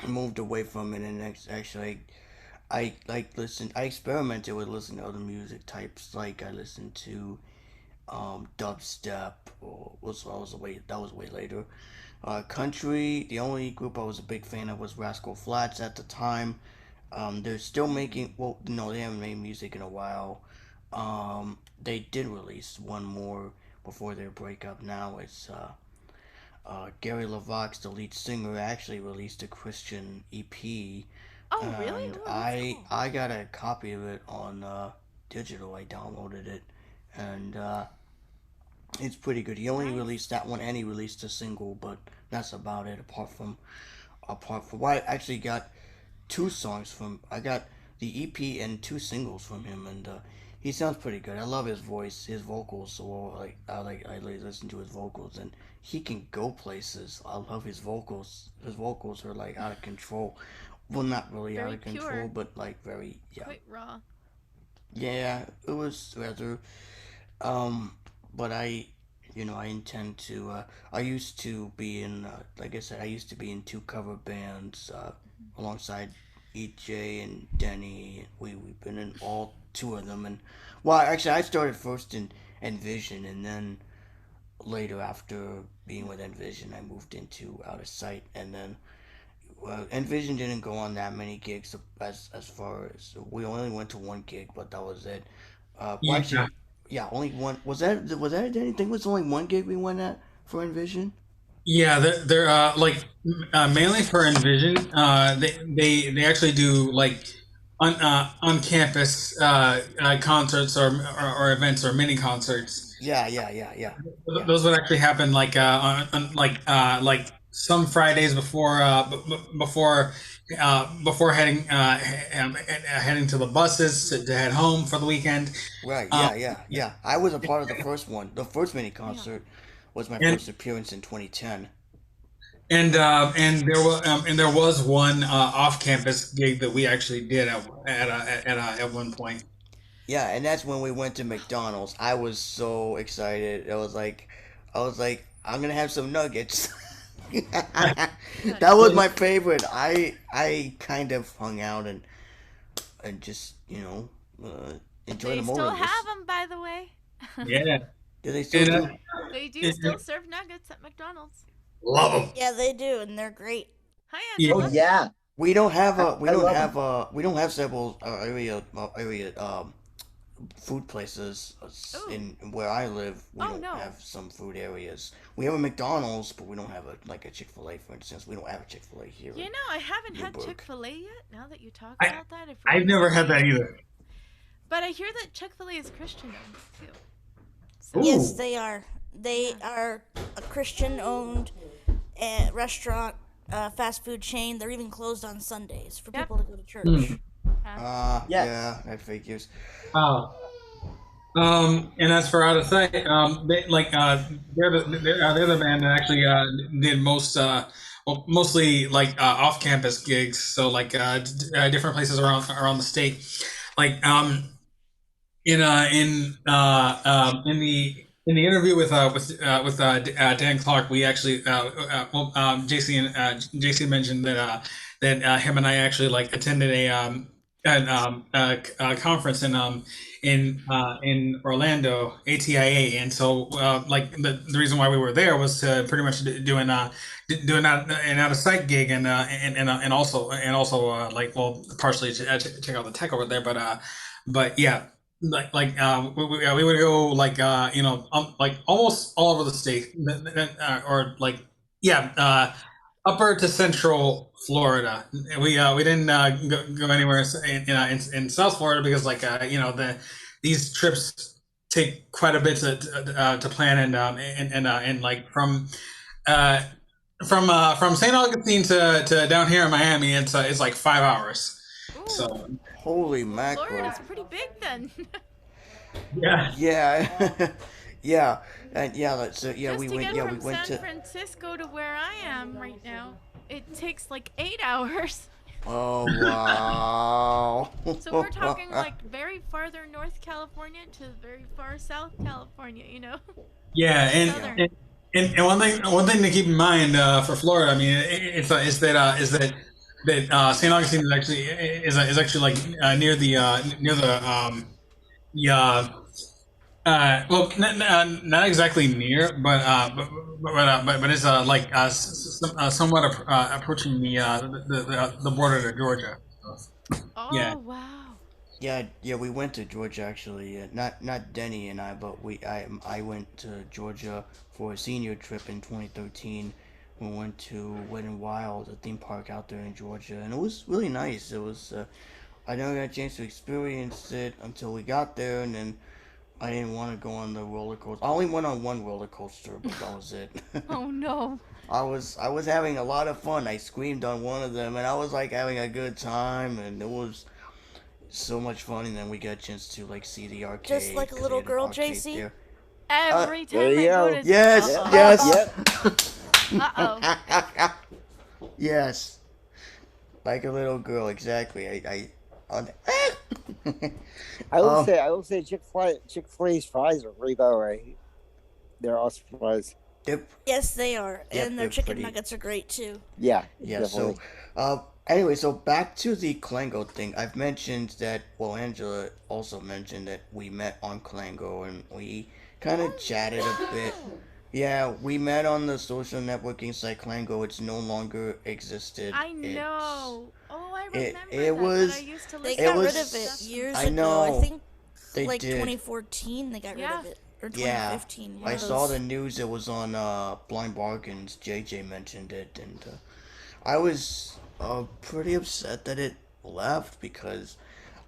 moved away from it, and actually I like listen. I experimented with listening to other music types. Like I listened to dubstep, or was way that was way later. Country. The only group I was a big fan of was Rascal Flats at the time. They're still making. Well, no, they haven't made music in a while. They did release one more before their breakup. Now it's Gary LaVox, the lead singer, actually released a Christian EP, Oh, really? and Oh, that's cool. I got a copy of it on digital. I downloaded it, and it's pretty good. He only Nice. released that one, and he released a single, but that's about it. Apart from, well, I actually got two songs from. I got the EP and two singles from him, and he sounds pretty good. I love his voice, his vocals. So I listen to his vocals, and he can go places. I love his vocals. His vocals are like out of control. Well, not really out Very of control, pure. but like very Quite raw. yeah. It was rather um, but I intend to. I used to be in, like I said, I used to be in two cover bands alongside EJ and Denny. We've been in all two of them, and well, actually, I started first in Envision, and then later, after being with Envision, I moved into Out of Sight, and then Envision didn't go on that many gigs as far as we only went to one gig, but that was it. Well, Yeah, actually, yeah, only one. Was that anything? Was only one gig we went at for Envision? yeah, they're like mainly for Envision. They actually do like on campus concerts or events or mini concerts. Yeah, yeah, yeah, yeah, yeah. Those would actually happen like like some Fridays before before heading heading to the buses to head home for the weekend. Right, Um, yeah, yeah, yeah. I was a part of the first one. The first mini Yeah. concert was my and first appearance in 2010. and there was one off campus gig that we actually did at one point. Yeah, and that's when we went to McDonald's. I was so excited. I was like, I'm gonna have some nuggets. That was my favorite. I kind of hung out and just enjoy They the still moment. have them, by the way. Yeah, Do they still and do? They do it- still serve nuggets at McDonald's. love them. Yeah, they do, and they're great. Hi, Yeah. Oh Angela. yeah, We don't have a. We I don't love have them. a. We don't have several area food places Ooh. in where I live. We Oh, don't no. have some food areas. We have a McDonald's, but we don't have a Chick-fil-A, for instance. We don't have a Chick-fil-A here. You know, I haven't had Newburgh. Chick-fil-A yet. Now that you talk I about that, I've never had that either. But I hear that Chick-fil-A is Christian owned too. So, Ooh. Yes, they are. They are a Christian-owned restaurant, fast food chain. They're even closed on Sundays for Yep. people to go to church. Hmm. Yes. Yeah, that figures. Oh. And as for Out of Sight, they're the band that actually did mostly like off campus gigs, so like different places around the state, like in the interview with Dan Clark, we actually JC mentioned that him and I actually like attended a conference in Orlando, ATIA, and so like the reason why we were there was to pretty much doing an out of sight gig, and also like, well, partially to check out the tech over there, but yeah, we would go like like almost all over the state, or like yeah, upper to central Florida. We didn't go anywhere in South Florida because these trips take quite a bit to plan and like uh, from St. Augustine to down here in Miami, it's like 5 hours. So Holy mackerel. Florida's pretty big then. yeah. Yeah. Yeah. And Just we to went get from we went San to Francisco to where I am right now, it takes like 8 hours. Oh wow. So we're talking like very farther North California to very far South California, you know? Yeah, Southern. and one thing to keep in mind for Florida, I mean, is that St. Augustine is actually like near the yeah well not exactly near, but it's somewhat approaching the border to Georgia. Yeah. Oh, wow. Yeah, we went to Georgia actually. Not Denny and I, but I went to Georgia for a senior trip in 2013. We went to Wet n Wild, a theme park out there in Georgia, and it was really nice. It was I never got a chance to experience it until we got there, and then I didn't want to go on the roller coaster. I only went on one roller coaster, but that was it. Oh, no. I was having a lot of fun. I screamed on one of them, and I was like having a good time, and it was so much fun. And then we got a chance to like see the arcade. Just like a 'cause little they had an girl, arcade JC? there. Every there time you I go go. to... Yes, Uh-oh. yes, Uh-oh. yes. Like a little girl, exactly. On, I will say Chick-fil-A's fries are really good, right? They're awesome fries. Yep. Yes, they are. Yep, And they're their chicken pretty- nuggets are great too. Yeah. Yeah. Definitely. So, anyway, so back to the Clango thing. I've mentioned that. Well, Angela also mentioned that we met on Clango and we kind of chatted a bit. Yeah, we met on the social networking site Clango. It's no longer existed. I know. Oh, I remember it that. was- That I used to They listen It got to rid was- of it stuff years I ago. know. I think They like did. 2014 they got rid of it. Or Yeah, 2015. one I of saw those. the news. It was on Blind Bargains. JJ mentioned it, and I was pretty upset that it left because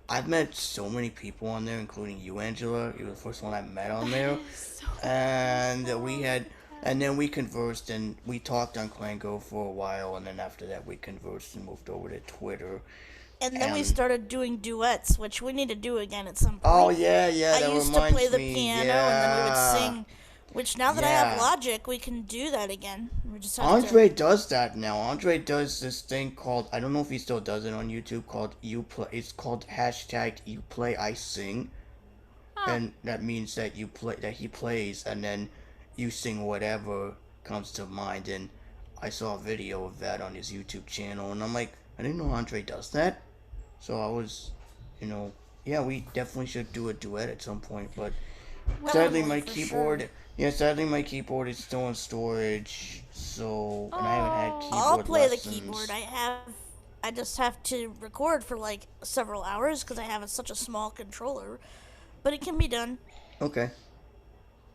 I've met so many people on there, including you, Angela. You were the first one I met on there, So and and then we conversed and we talked on Clango for a while, and then after that we conversed and moved over to Twitter. And then we and- started doing duets, which we need to do again at some point. Oh yeah, I that used to reminds play the me. piano yeah. and then we would sing. Which now that I have Yeah. Logic, we can do that again. We just have Andre does that now. Andre does this thing called, I don't know if he still does it on YouTube, called You Play. It's called hashtag You Play I Sing, and that means that he plays, and then you sing whatever comes to mind. And I saw a video of that on his YouTube channel, and I'm like, I didn't know Andre does that. So I was, yeah, we definitely should do a duet at some point, but sadly my for keyboard. sure. Yeah, sadly my keyboard is still in storage, so and I haven't had Oh. keyboard I'll play lessons. the keyboard. I just have to record for like several hours because I have such a small controller. But it can be done. Okay,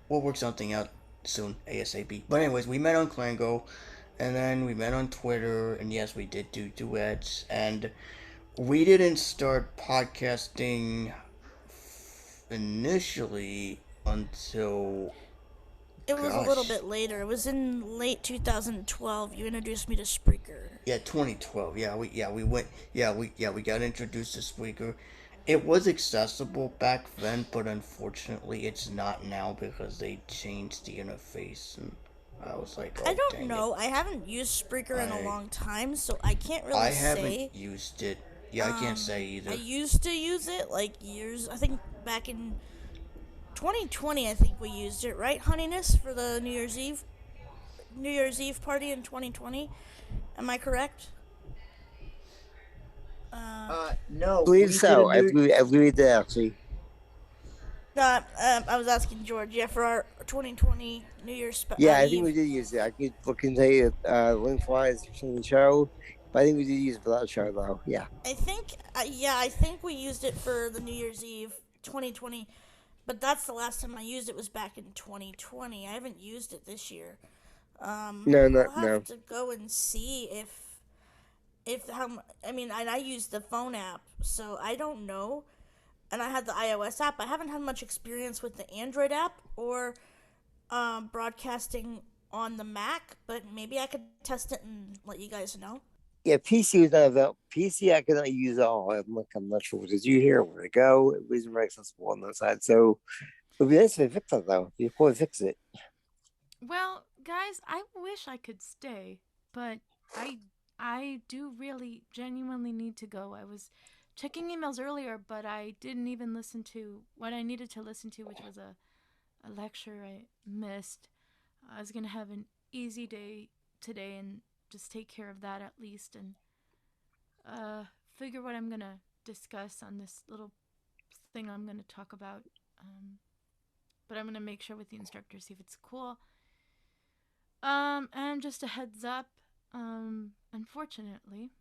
we'll work something out soon, ASAP. But anyways, we met on Clango, and then we met on Twitter, and yes, we did do duets, and we didn't start podcasting initially until It was a little Gosh. bit later. It was in late 2012. You introduced me to Spreaker. 2012. We got introduced to Spreaker. It was accessible back then, but unfortunately it's not now because they changed the interface, and I was like, oh, I don't dang know. I haven't used Spreaker in I- a long time, so I can't really I say. haven't used it. Yeah, I can't say either. I used to use it like years. I think back in 2020, I think we used it, right, Honeyness, for the New Year's Eve party in 2020. Am I correct? No. I believe we so. did a new- I believe it did actually. No, I was asking George. Yeah, for our 2020 New Year's Yeah, I Eve. think we did use it. I could look into it, lengthwise from the show, but I think we did use it for that show though. Yeah. I think we used it for the New Year's Eve 2020, but that's the last time I used it was back in 2020. I haven't used it this year. No, no, I'll no. have to go and see if how I mean, and I use the phone app, so I don't know. And I had the iOS app. I haven't had much experience with the Android app or broadcasting on the Mac, but maybe I could test it and let you guys know. Yeah, PC was not available. PC I could not use at all. I'm not sure. Did you hear where to go? It wasn't very accessible on that side. So it would be nice if they fix it though. Before they fix it. Well, guys, I wish I could stay, but I I do really genuinely need to go. I was checking emails earlier, but I didn't even listen to what I needed to listen to, which was a lecture I missed. I was going to have an easy day today and just take care of that at least and figure what I'm going to discuss on this little thing I'm going to talk about. But I'm going to make sure with the instructor, see if it's cool. And just a heads up, unfortunately,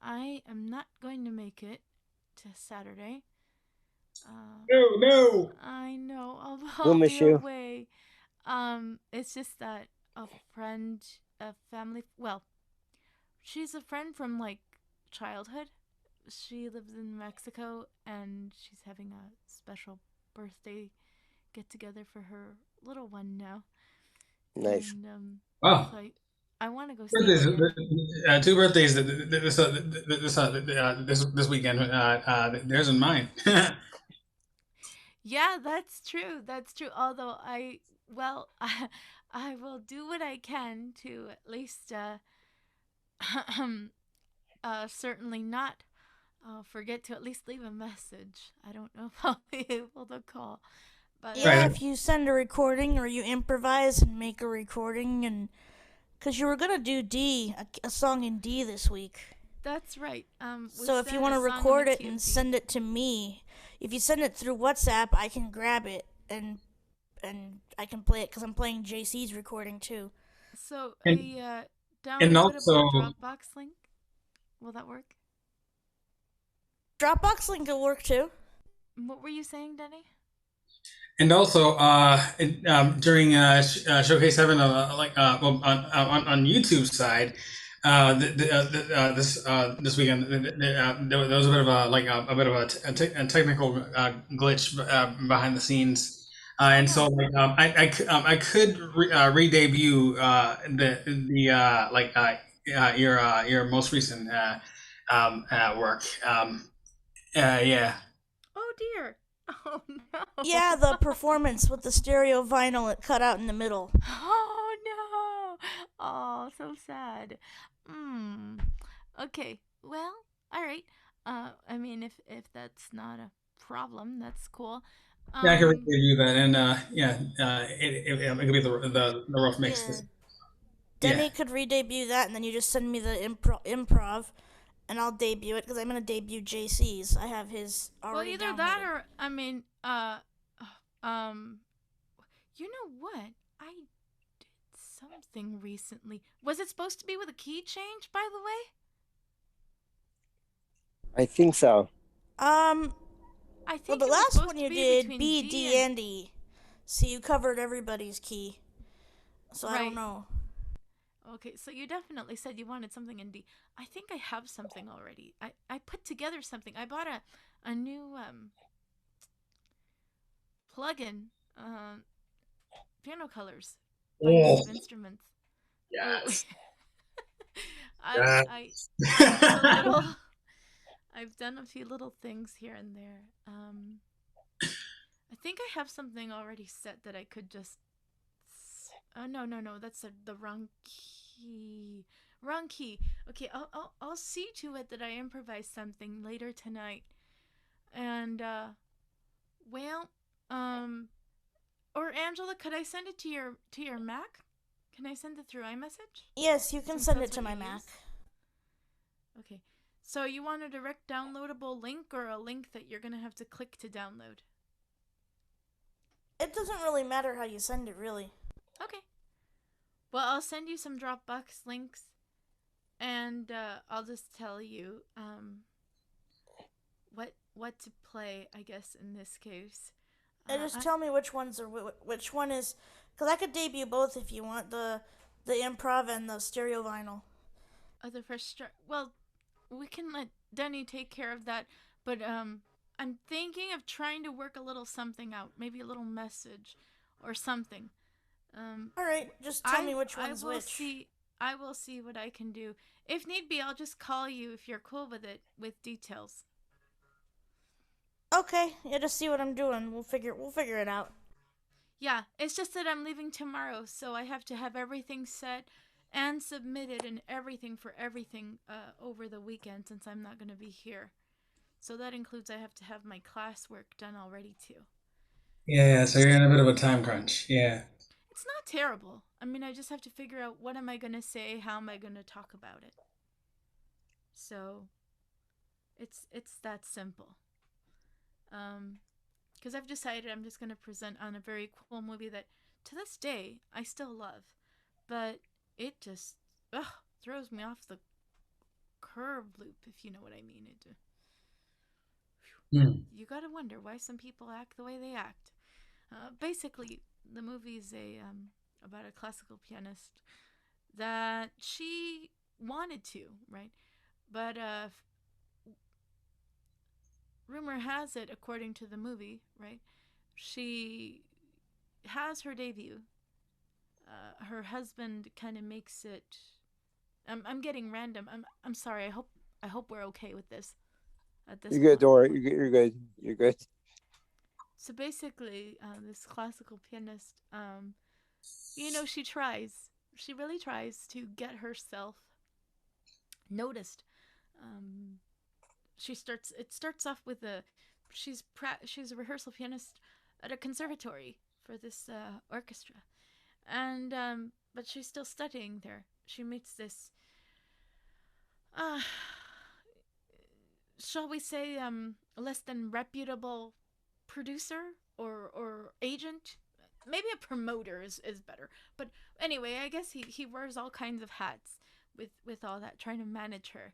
I am not going to make it to Saturday. No. I know We'll I'll miss be you. away. It's just that a friend, a family, well, she's a friend from like childhood. She lives in Mexico and she's having a special birthday get together for her little one now. Nice. And Wow. so I want to go see Birthdays, her again. two birthdays this weekend. Theirs and mine. Yeah, that's true. That's true. Although well, I will do what I can to at least, certainly not forget to at least leave a message. I don't know if I'll be able to call, but Yeah, if you send a recording or you improvise and make a recording, and because you were gonna do D, a song in D this week. that's right. So if you want to record it and send it to me, if you send it through WhatsApp, I can grab it and I can play it because I'm playing JC's recording too. So and, a and downloadable also, Dropbox link. Will that work? Dropbox link will work too. What were you saying, Denny? during Showcase 7, on YouTube's side, this weekend, there was a bit of a technical glitch behind the scenes, and so I could re-debut your most recent work. Yeah. Oh dear. Oh no. Yeah, the performance with the stereo vinyl it cut out in the middle. Oh no. Oh, so sad. Hmm. Okay. Well, all right. I mean, if that's not a problem, that's cool. Yeah, I can review that, and it could be the rough mix. Yeah, Yeah, Denny could re-debut that, and then you just send me the improv, and I'll debut it because I'm gonna debut JC's. I have his already. Well, either downloaded. that or I mean, um, you know what? I did something recently. Was it supposed to be with a key change, by the way? I think so. I Well, think the it was last supposed one to you be did between B, D D, and E, so you covered everybody's key. So I Right. don't know. Okay, so you definitely said you wanted something in D. I think I have something already. I put together something. I bought a new plug-in piano colors by Oh, Native Instruments. yes. I did a little. I've done a few little things here and there. I think I have something already set that I could just. Oh no, that's the wrong key. Wrong key. Okay, I'll see to it that I improvise something later tonight. And well, or Angela, could I send it to your Mac? Can I send it through iMessage? Yes, you can Since send that's it to what my you Mac. use? Okay. So you want a direct downloadable link or a link that you're going to have to click to download? It doesn't really matter how you send it, really. Okay. Well, I'll send you some Dropbox links, and I'll just tell you what to play, I guess, in this case. And just tell me which one is, because I could debut both if you want. The The improv and the stereo vinyl. The first start. Well, we can let Denny take care of that, but I'm thinking of trying to work a little something out, maybe a little message or something. All right, just tell me I which I one's will which. see. I will see what I can do. If need be, I'll just call you if you're cool with it, with details. Okay, yeah, just see what I'm doing. We'll figure it out. Yeah, it's just that I'm leaving tomorrow, so I have to have everything set and submitted and everything for everything over the weekend since I'm not going to be here. So that includes I have to have my classwork done already too. Yeah, so you're in a bit of a time crunch. Yeah. It's not terrible. I mean, I just have to figure out what am I going to say, how am I going to talk about it. So it's that simple. Um, because I've decided I'm just going to present on a very cool movie that to this day I still love, but it just ugh, throws me off the curve loop, if you know what I mean. Hmm. You gotta wonder why some people act the way they act. Basically, the movie is about a classical pianist that she wanted to, right? But rumor has it, according to the movie, right, she has her debut. Her husband kind of makes it. I'm getting random. I'm sorry. I hope we're okay with this at this You're good, point. Dora. You're good. You're good. So basically, this classical pianist, she tries. She really tries to get herself noticed. Um, she starts. It starts off with a. She's a rehearsal pianist at a conservatory for this orchestra, and but she's still studying there. She meets this. Uh, shall we say less than reputable producer or agent. Maybe a promoter is better. But anyway, I guess he wears all kinds of hats with all that, trying to manage her.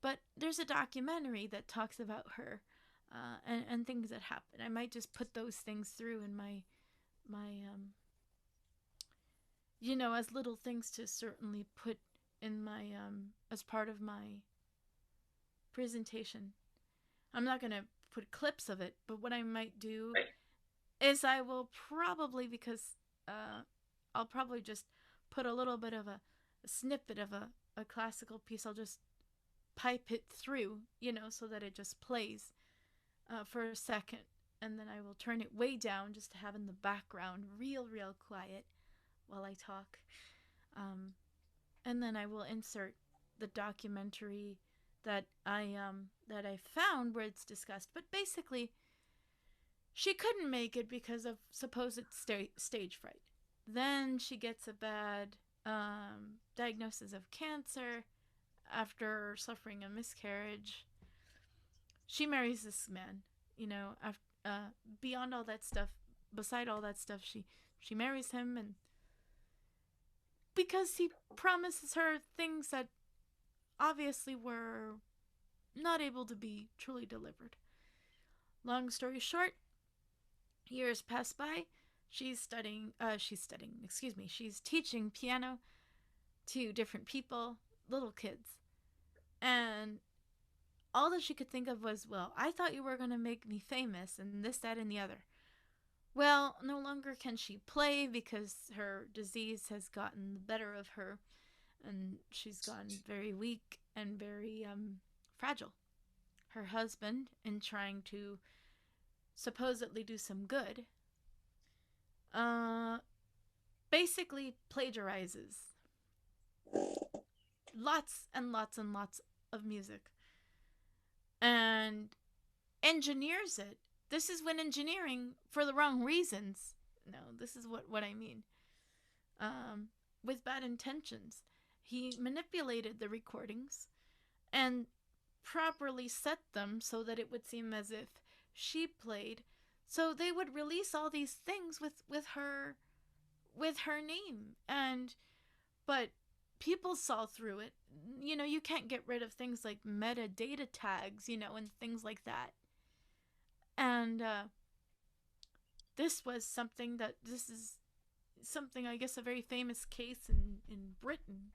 But there's a documentary that talks about her and things that happen. I might just put those things through in my as little things to certainly put in my as part of my presentation. I'm not gonna put clips of it, but what I might do is I will probably, because uh, I'll probably just put a little bit of a snippet of a classical piece. I'll just pipe it through, so that it just plays for a second. And then I will turn it way down just to have in the background, real quiet while I talk. Um, and then I will insert the documentary that I found where it's discussed. But basically, she couldn't make it because of supposed stage fright. Then she gets a bad diagnosis of cancer after suffering a miscarriage. She marries this man, after, beyond all that stuff, beside all that stuff, she marries him, and because he promises her things that obviously were not able to be truly delivered. Long story short, years pass by. She's teaching piano to different people, little kids. And all that she could think of was, well, I thought you were going to make me famous and this, that, and the other. Well, no longer can she play because her disease has gotten the better of her and she's gotten very weak and very fragile. Her husband, in trying to supposedly do some good, uh, basically plagiarizes lots and lots and lots of music and engineers it. This is when engineering for the wrong reasons. No, this is what I mean. With bad intentions. He manipulated the recordings and properly set them so that it would seem as if she played. So they would release all these things with her name, but people saw through it. You can't get rid of things like metadata tags, and things like that. And this was something that this is something, I guess, a very famous case in Britain.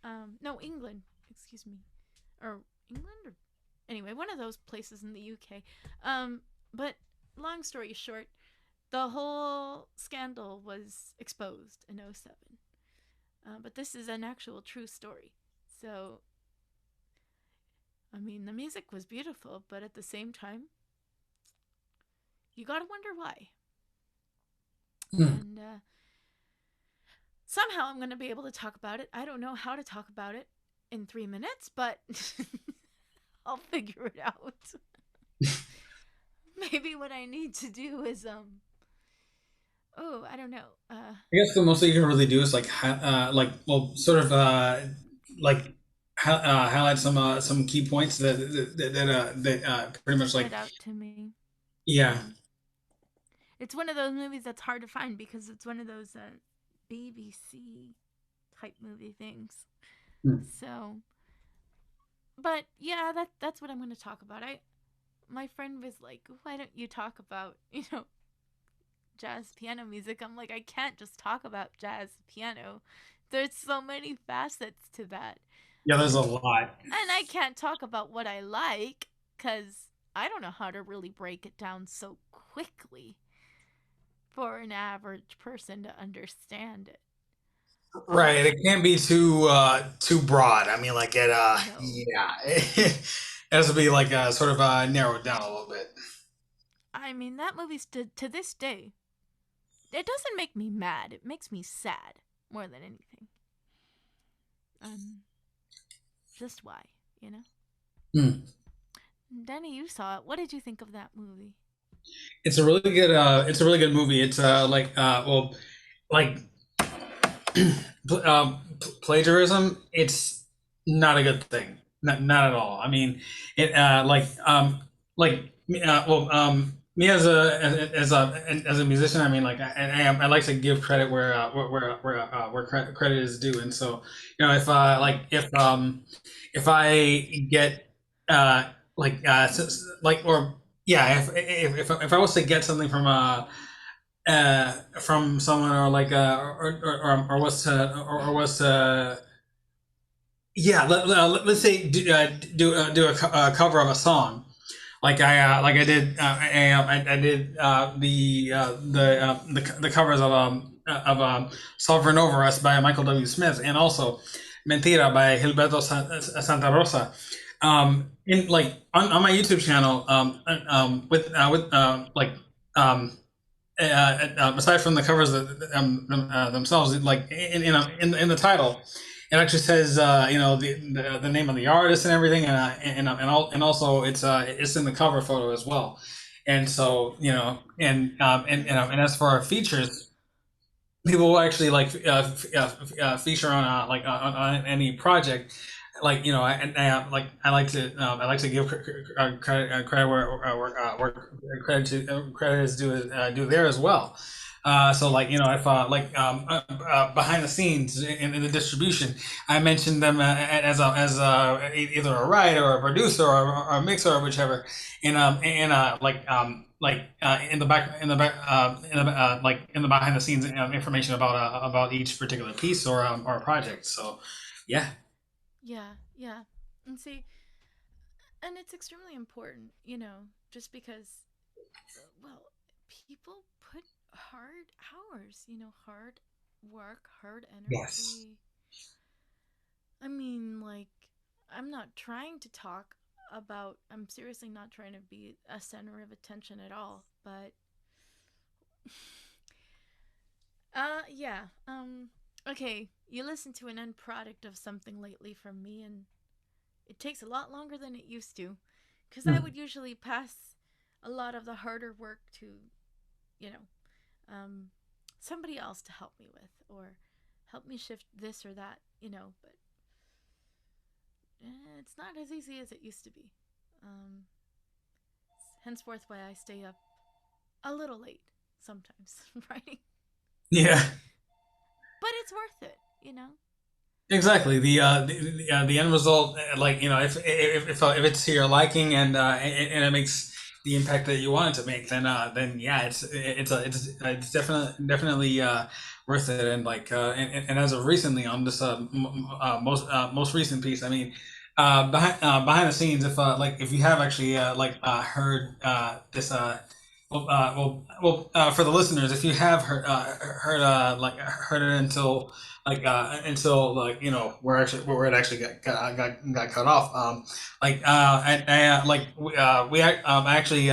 Um, no, England. Excuse me, or England, or anyway, one of those places in the UK. But long story short, the whole scandal was exposed in '07. But this is an actual true story. So, I mean, the music was beautiful, but at the same time, you gotta wonder why. And somehow I'm gonna be able to talk about it. I don't know how to talk about it in 3 minutes, but I'll figure it out. Maybe what I need to do is I don't know. I guess the most that you can really do is like like highlight some key points that pretty much like Stood out to me. yeah. It's one of those movies that's hard to find because it's one of those BBC type movie things. So, but yeah, that's what I'm going to talk about. My friend was like, "Why don't you talk about, jazz piano music?" I'm like, I can't just talk about jazz piano. There's so many facets to that. Yeah, there's a lot. And I can't talk about what I like because I don't know how to really break it down so quickly for an average person to understand it. Right, it can't be too broad. I mean, like No. yeah, it has to be like sort of narrowed down a little bit. I mean, that movie's to this day, it doesn't make me mad. It makes me sad more than anything. Just why, you know? Danny, you saw it. What did you think of that movie? It's a really good movie. It's like plagiarism. It's not a good thing. Not at all. I mean, it me as a musician. I mean, like I like to give credit where credit is due, and so if I get or yeah, if I was to get something from someone or like or was to yeah let's say do a cover of a song like I did I did the covers of Sovereign Over Us by Michael W. Smith and also Mentira by Gilberto Santa Rosa. In like on my YouTube channel, aside from the covers themselves, like in the title, it actually says the name of the artist and everything, and also it's in the cover photo as well, and so and as for our features, people will actually like feature on any project like I like to give credit where credit is due there as well. So like if behind the scenes in the distribution, I mentioned them either a writer or a producer or a mixer or whichever, in in the in the behind the scenes information about each particular piece or project. So yeah. Yeah. And see, and it's extremely important, just because, well, people put hard hours, hard work, hard energy. Yes. I mean, like, I'm seriously not trying to be a center of attention at all, but, yeah, okay, you listen to an end product of something lately from me, and it takes a lot longer than it used to, because I would usually pass a lot of the harder work to, somebody else to help me with, or help me shift this or that, but it's not as easy as it used to be. Henceforth why I stay up a little late sometimes writing. Yeah. But it's worth it, Exactly. The end result, if it's to your liking and it makes the impact that you wanted to make, then yeah, it's definitely worth it. And like and as of recently on this most recent piece, I mean, behind the scenes, if you have actually heard this for the listeners, if you have heard it until where it actually got cut off, we actually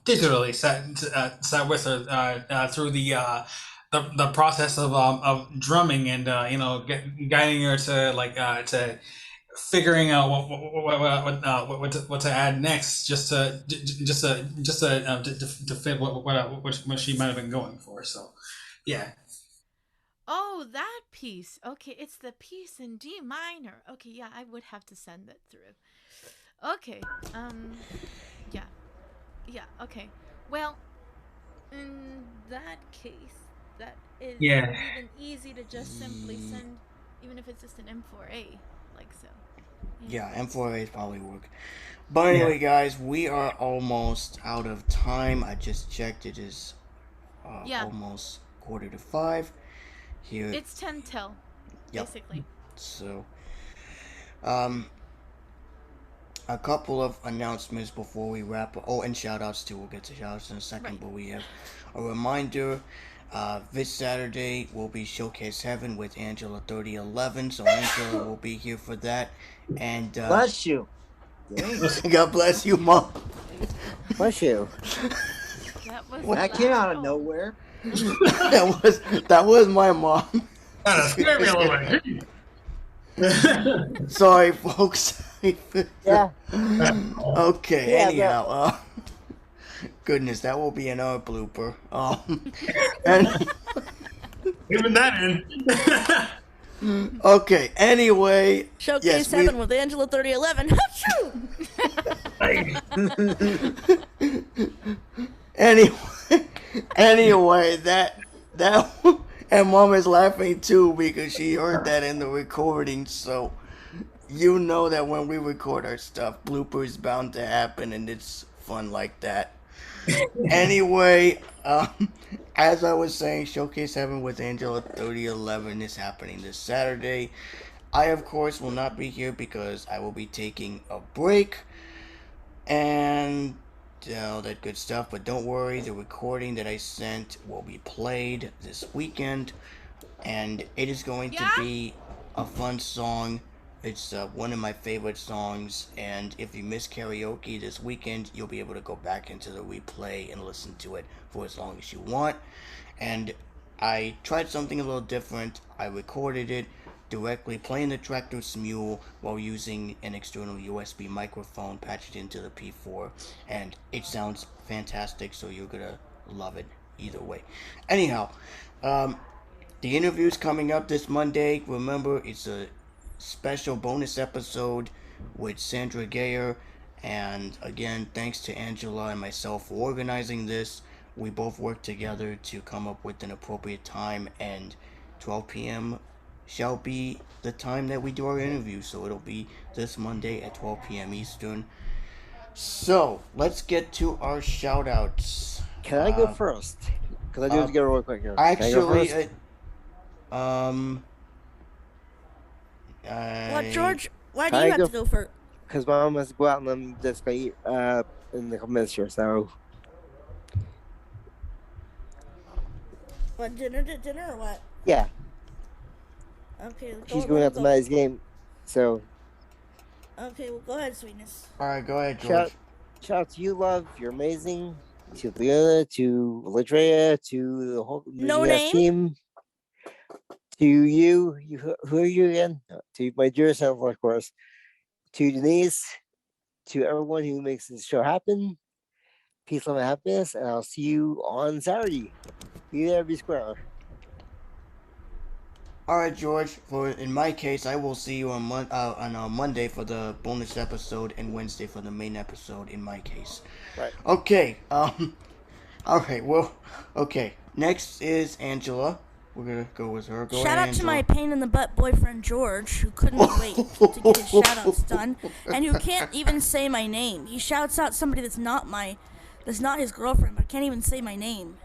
digitally sat with her through the process of drumming, and guiding her to to figuring out what to add next, to fit what she might have been going for. So yeah. Oh, that piece. Okay, it's the piece in D minor. Okay, yeah, I would have to send it through. Okay. Yeah. Yeah, okay. Well, in that case, that is Yeah. even easy to just simply send, even if it's just an M4A, like so. Yeah, M4As probably work. But anyway, guys, we are almost out of time. I just checked; it is Yeah, almost 4:45 here. it's 10 till, Yep. basically. So, um, a couple of announcements before we wrap up. Oh, and shout outs too. We'll get to shout outs in a second, Right. but we have a reminder. This Saturday will be Showcase Heaven with Angela 3011. So Angela will be here for that. And Bless you. Dang. God bless you, Mom. Bless you. That was That came out of loud. nowhere. that was my mom. That scared me a little bit. Sorry, folks. Yeah. Okay. Yeah, anyhow, goodness, that will be another blooper. And Even that in. okay. Anyway, Showcase yes, 7 with Angela 3011. anyway, that and Mom is laughing too because she heard that in the recording. So you know that when we record our stuff, bloopers bound to happen, and it's fun like that. Anyway, as I was saying, Showcase Heaven with Angela 3011 is happening this Saturday. I, of course, will not be here because I will be taking a break and all that good stuff. But don't worry, the recording that I sent will be played this weekend, and it is going to be a fun song. It's one of my favorite songs, and if you miss karaoke this weekend, you'll be able to go back into the replay and listen to it for as long as you want. And I tried something a little different. I recorded it directly playing the track through Smule while using an external USB microphone patched into the P4, and it sounds fantastic, so you're gonna love it either way. Anyhow, the interview's coming up this Monday. Remember, it's a special bonus episode with Sandra Gayer. And again, thanks to Angela and myself for organizing this. We both worked together to come up with an appropriate time, and 12 p.m. shall be the time that we do our interview. So it'll be this Monday at 12 p.m. Eastern. So let's get to our shout outs. Can I go first? Because I do have to go real quick here. Can I go Actually, first? What, George? Why do Can you I have to go first? Because my mom has to go out and I'm just going to eat in a couple minutes here. So, What, dinner or what? yeah, Okay, she's going out to tonight's game. So, Okay, well, go ahead, sweetness. Alright, go ahead, George. shout out to you, love. You're amazing. To Leona, to Ladrea, to the whole No VisionCast name? team. To you, who are you again? To my dear son, of course. To Denise, to everyone who makes this show happen. Peace, love, and happiness, and I'll see you on Saturday. Be there, be square. Alright, George. In my case, I will see you on Monday for the bonus episode and Wednesday for the main episode. In my case, Right. Okay. Alright. Well. Okay. Next is Angela. we're gonna go with her. Go Shout ahead, out to my Angela. pain in the butt boyfriend George, who couldn't wait to get his shout outs done, and who can't even say my name. He shouts out somebody that's not his girlfriend, but can't even say my name.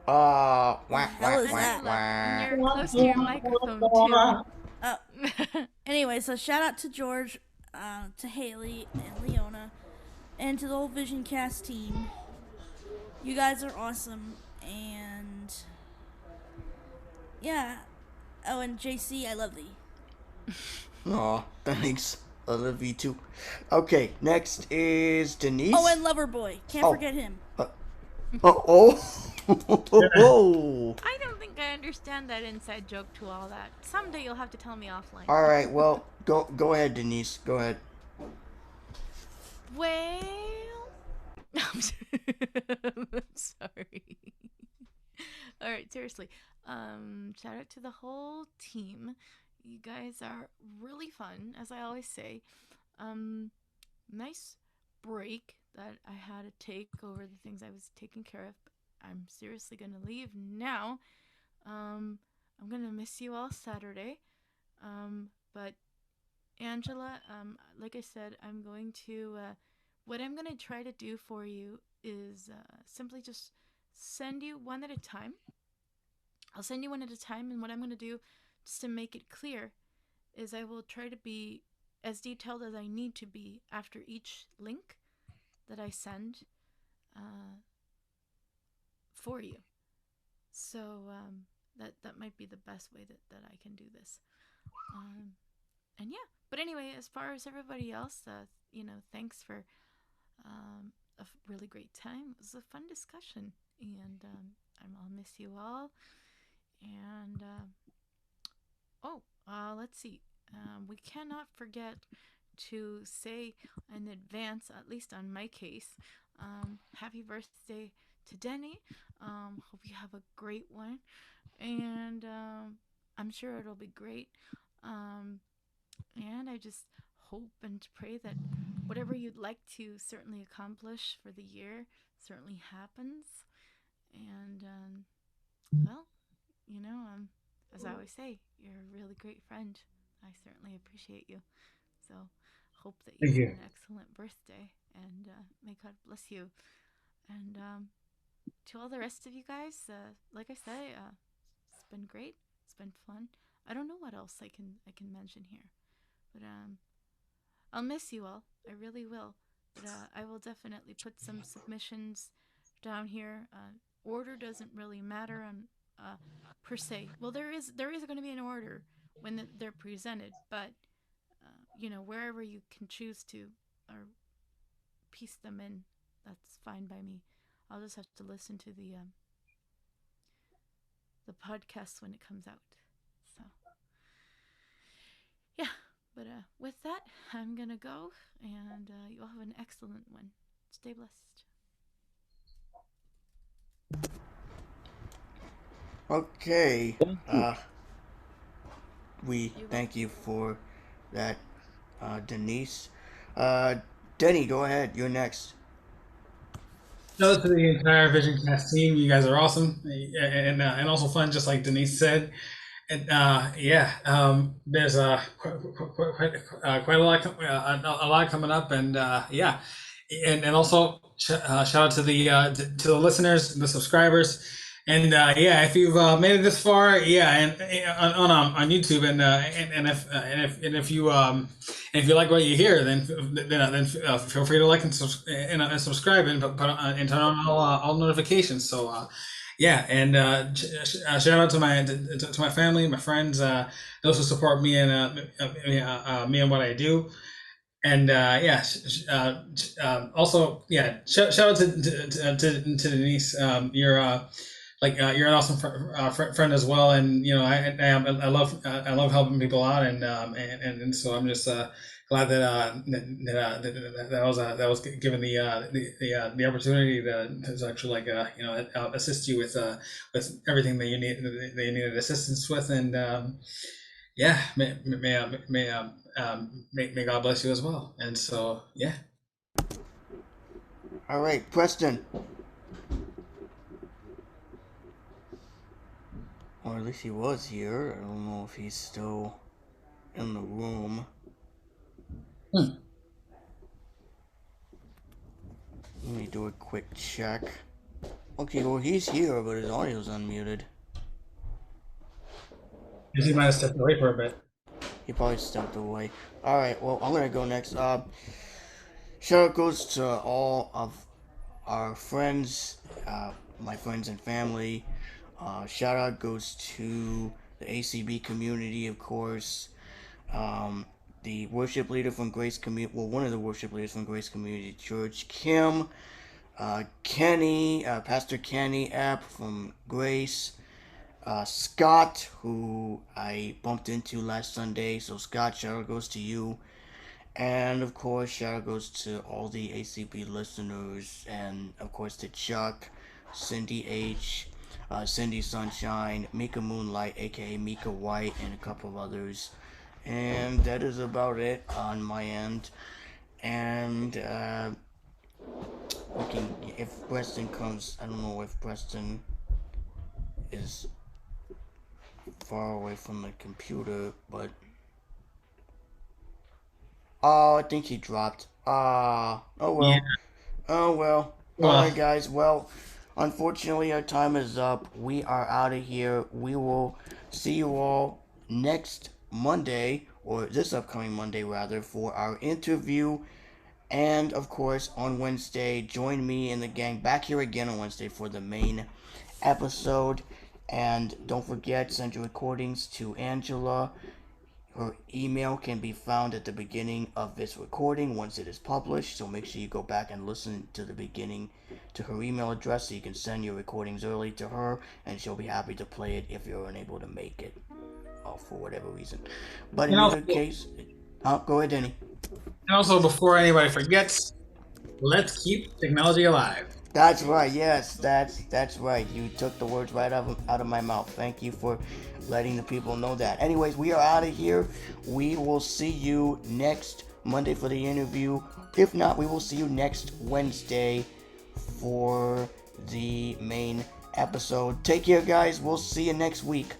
Wah, The hell is wah, that? And you're wah. close to your microphone too. Anyway, so shout out to George, to Haley and Leona, and to the whole VisionCast team. You guys are awesome, and yeah. Oh, and JC, I love thee. Aw, thanks. I love you too. Okay, next is Denise. Oh, and Loverboy. Can't forget him. Oh. I don't think I understand that inside joke to all that. Someday you'll have to tell me offline. All right, well, go ahead, Denise. Go ahead. Well, I'm sorry. All right, seriously. Shout out to the whole team. You guys are really fun, as I always say. Nice break that I had to take over the things I was taking care of. I'm seriously gonna leave now. I'm gonna miss you all Saturday. But Angela, like I said, I'm going to. What I'm gonna try to do for you is simply just send you one at a time. I'll send you one at a time, and what I'm gonna do, just to make it clear, is I will try to be as detailed as I need to be after each link that I send for you. So that might be the best way that I can do this. And yeah, but anyway, as far as everybody else, thanks for a really great time. It was a fun discussion, and I'll miss you all. And let's see. We cannot forget to say in advance, at least on my case, happy birthday to Denny. Hope you have a great one, and I'm sure it'll be great. And I just hope and pray that whatever you'd like to certainly accomplish for the year certainly happens. And well, as I always say, you're a really great friend. I certainly appreciate you. So hope that you Thank have you. an excellent birthday, and may God bless you. And to all the rest of you guys, like I say, it's been great. It's been fun. I don't know what else I can mention here, but I'll miss you all. I really will. But I will definitely put some submissions down here. Order doesn't really matter on per se. Well, there is going to be an order when they're presented, but wherever you can choose to or piece them in, that's fine by me. I'll just have to listen to the podcast when it comes out. So yeah, but with that, I'm gonna go, and you all have an excellent one. Stay blessed. Okay. We thank you for that, Denise. Denny, go ahead. You're next. Shout out to the entire VisionCast team. You guys are awesome and also fun, just like Denise said. And there's quite a lot coming up, and and also shout out to the listeners, the subscribers, and if you've made it this far, and on YouTube, and if you like what you hear, then feel free to like and subscribe and turn on all notifications. So and shout out to my family, my friends, those who support me and me and what I do. And also shout out to Denise. You're an awesome friend as well, and I love helping people out, and so I'm just glad that was given the opportunity to actually assist you with everything that you needed assistance with, and may God bless you as well, and so All right, Preston. Or at least he was here. I don't know if he's still in the room. Hmm. Let me do a quick check. Okay, well, he's here, but his audio's unmuted. He might have stepped away for a bit. He probably stepped away. Alright, well, I'm gonna go next. Shout out goes to all of our friends, my friends and family. Shout out goes to the ACB community, of course. The worship leader from Grace Community, well, one of the worship leaders from Grace Community Church, Kim, Kenny, Pastor Kenny App from Grace, Scott, who I bumped into last Sunday. So, Scott, shout out goes to you. And of course, shout out goes to all the ACB listeners, and of course to Chuck, Cindy H, Cindy Sunshine, Mika Moonlight, aka Mika White, and a couple of others. And that is about it on my end. And if Preston comes, I don't know if Preston is far away from the computer, but oh, I think he dropped. Oh well. Yeah. Oh well. Alright, guys. Well, unfortunately, our time is up. We are out of here. We will see you all next Monday, or this upcoming Monday, rather, for our interview. And, of course, on Wednesday, join me and the gang back here again on Wednesday for the main episode. And don't forget, send your recordings to Angela. Her email can be found at the beginning of this recording once it is published, so make sure you go back and listen to the beginning to her email address so you can send your recordings early to her, and she'll be happy to play it if you're unable to make it, for whatever reason. But in either case, go ahead, Denny. And also, before anybody forgets, let's keep technology alive. That's right. Yes, that's right. You took the words right out of my mouth. Thank you for letting the people know that. Anyways, we are out of here. We will see you next Monday for the interview. If not, we will see you next Wednesday for the main episode. Take care, guys. We'll see you next week.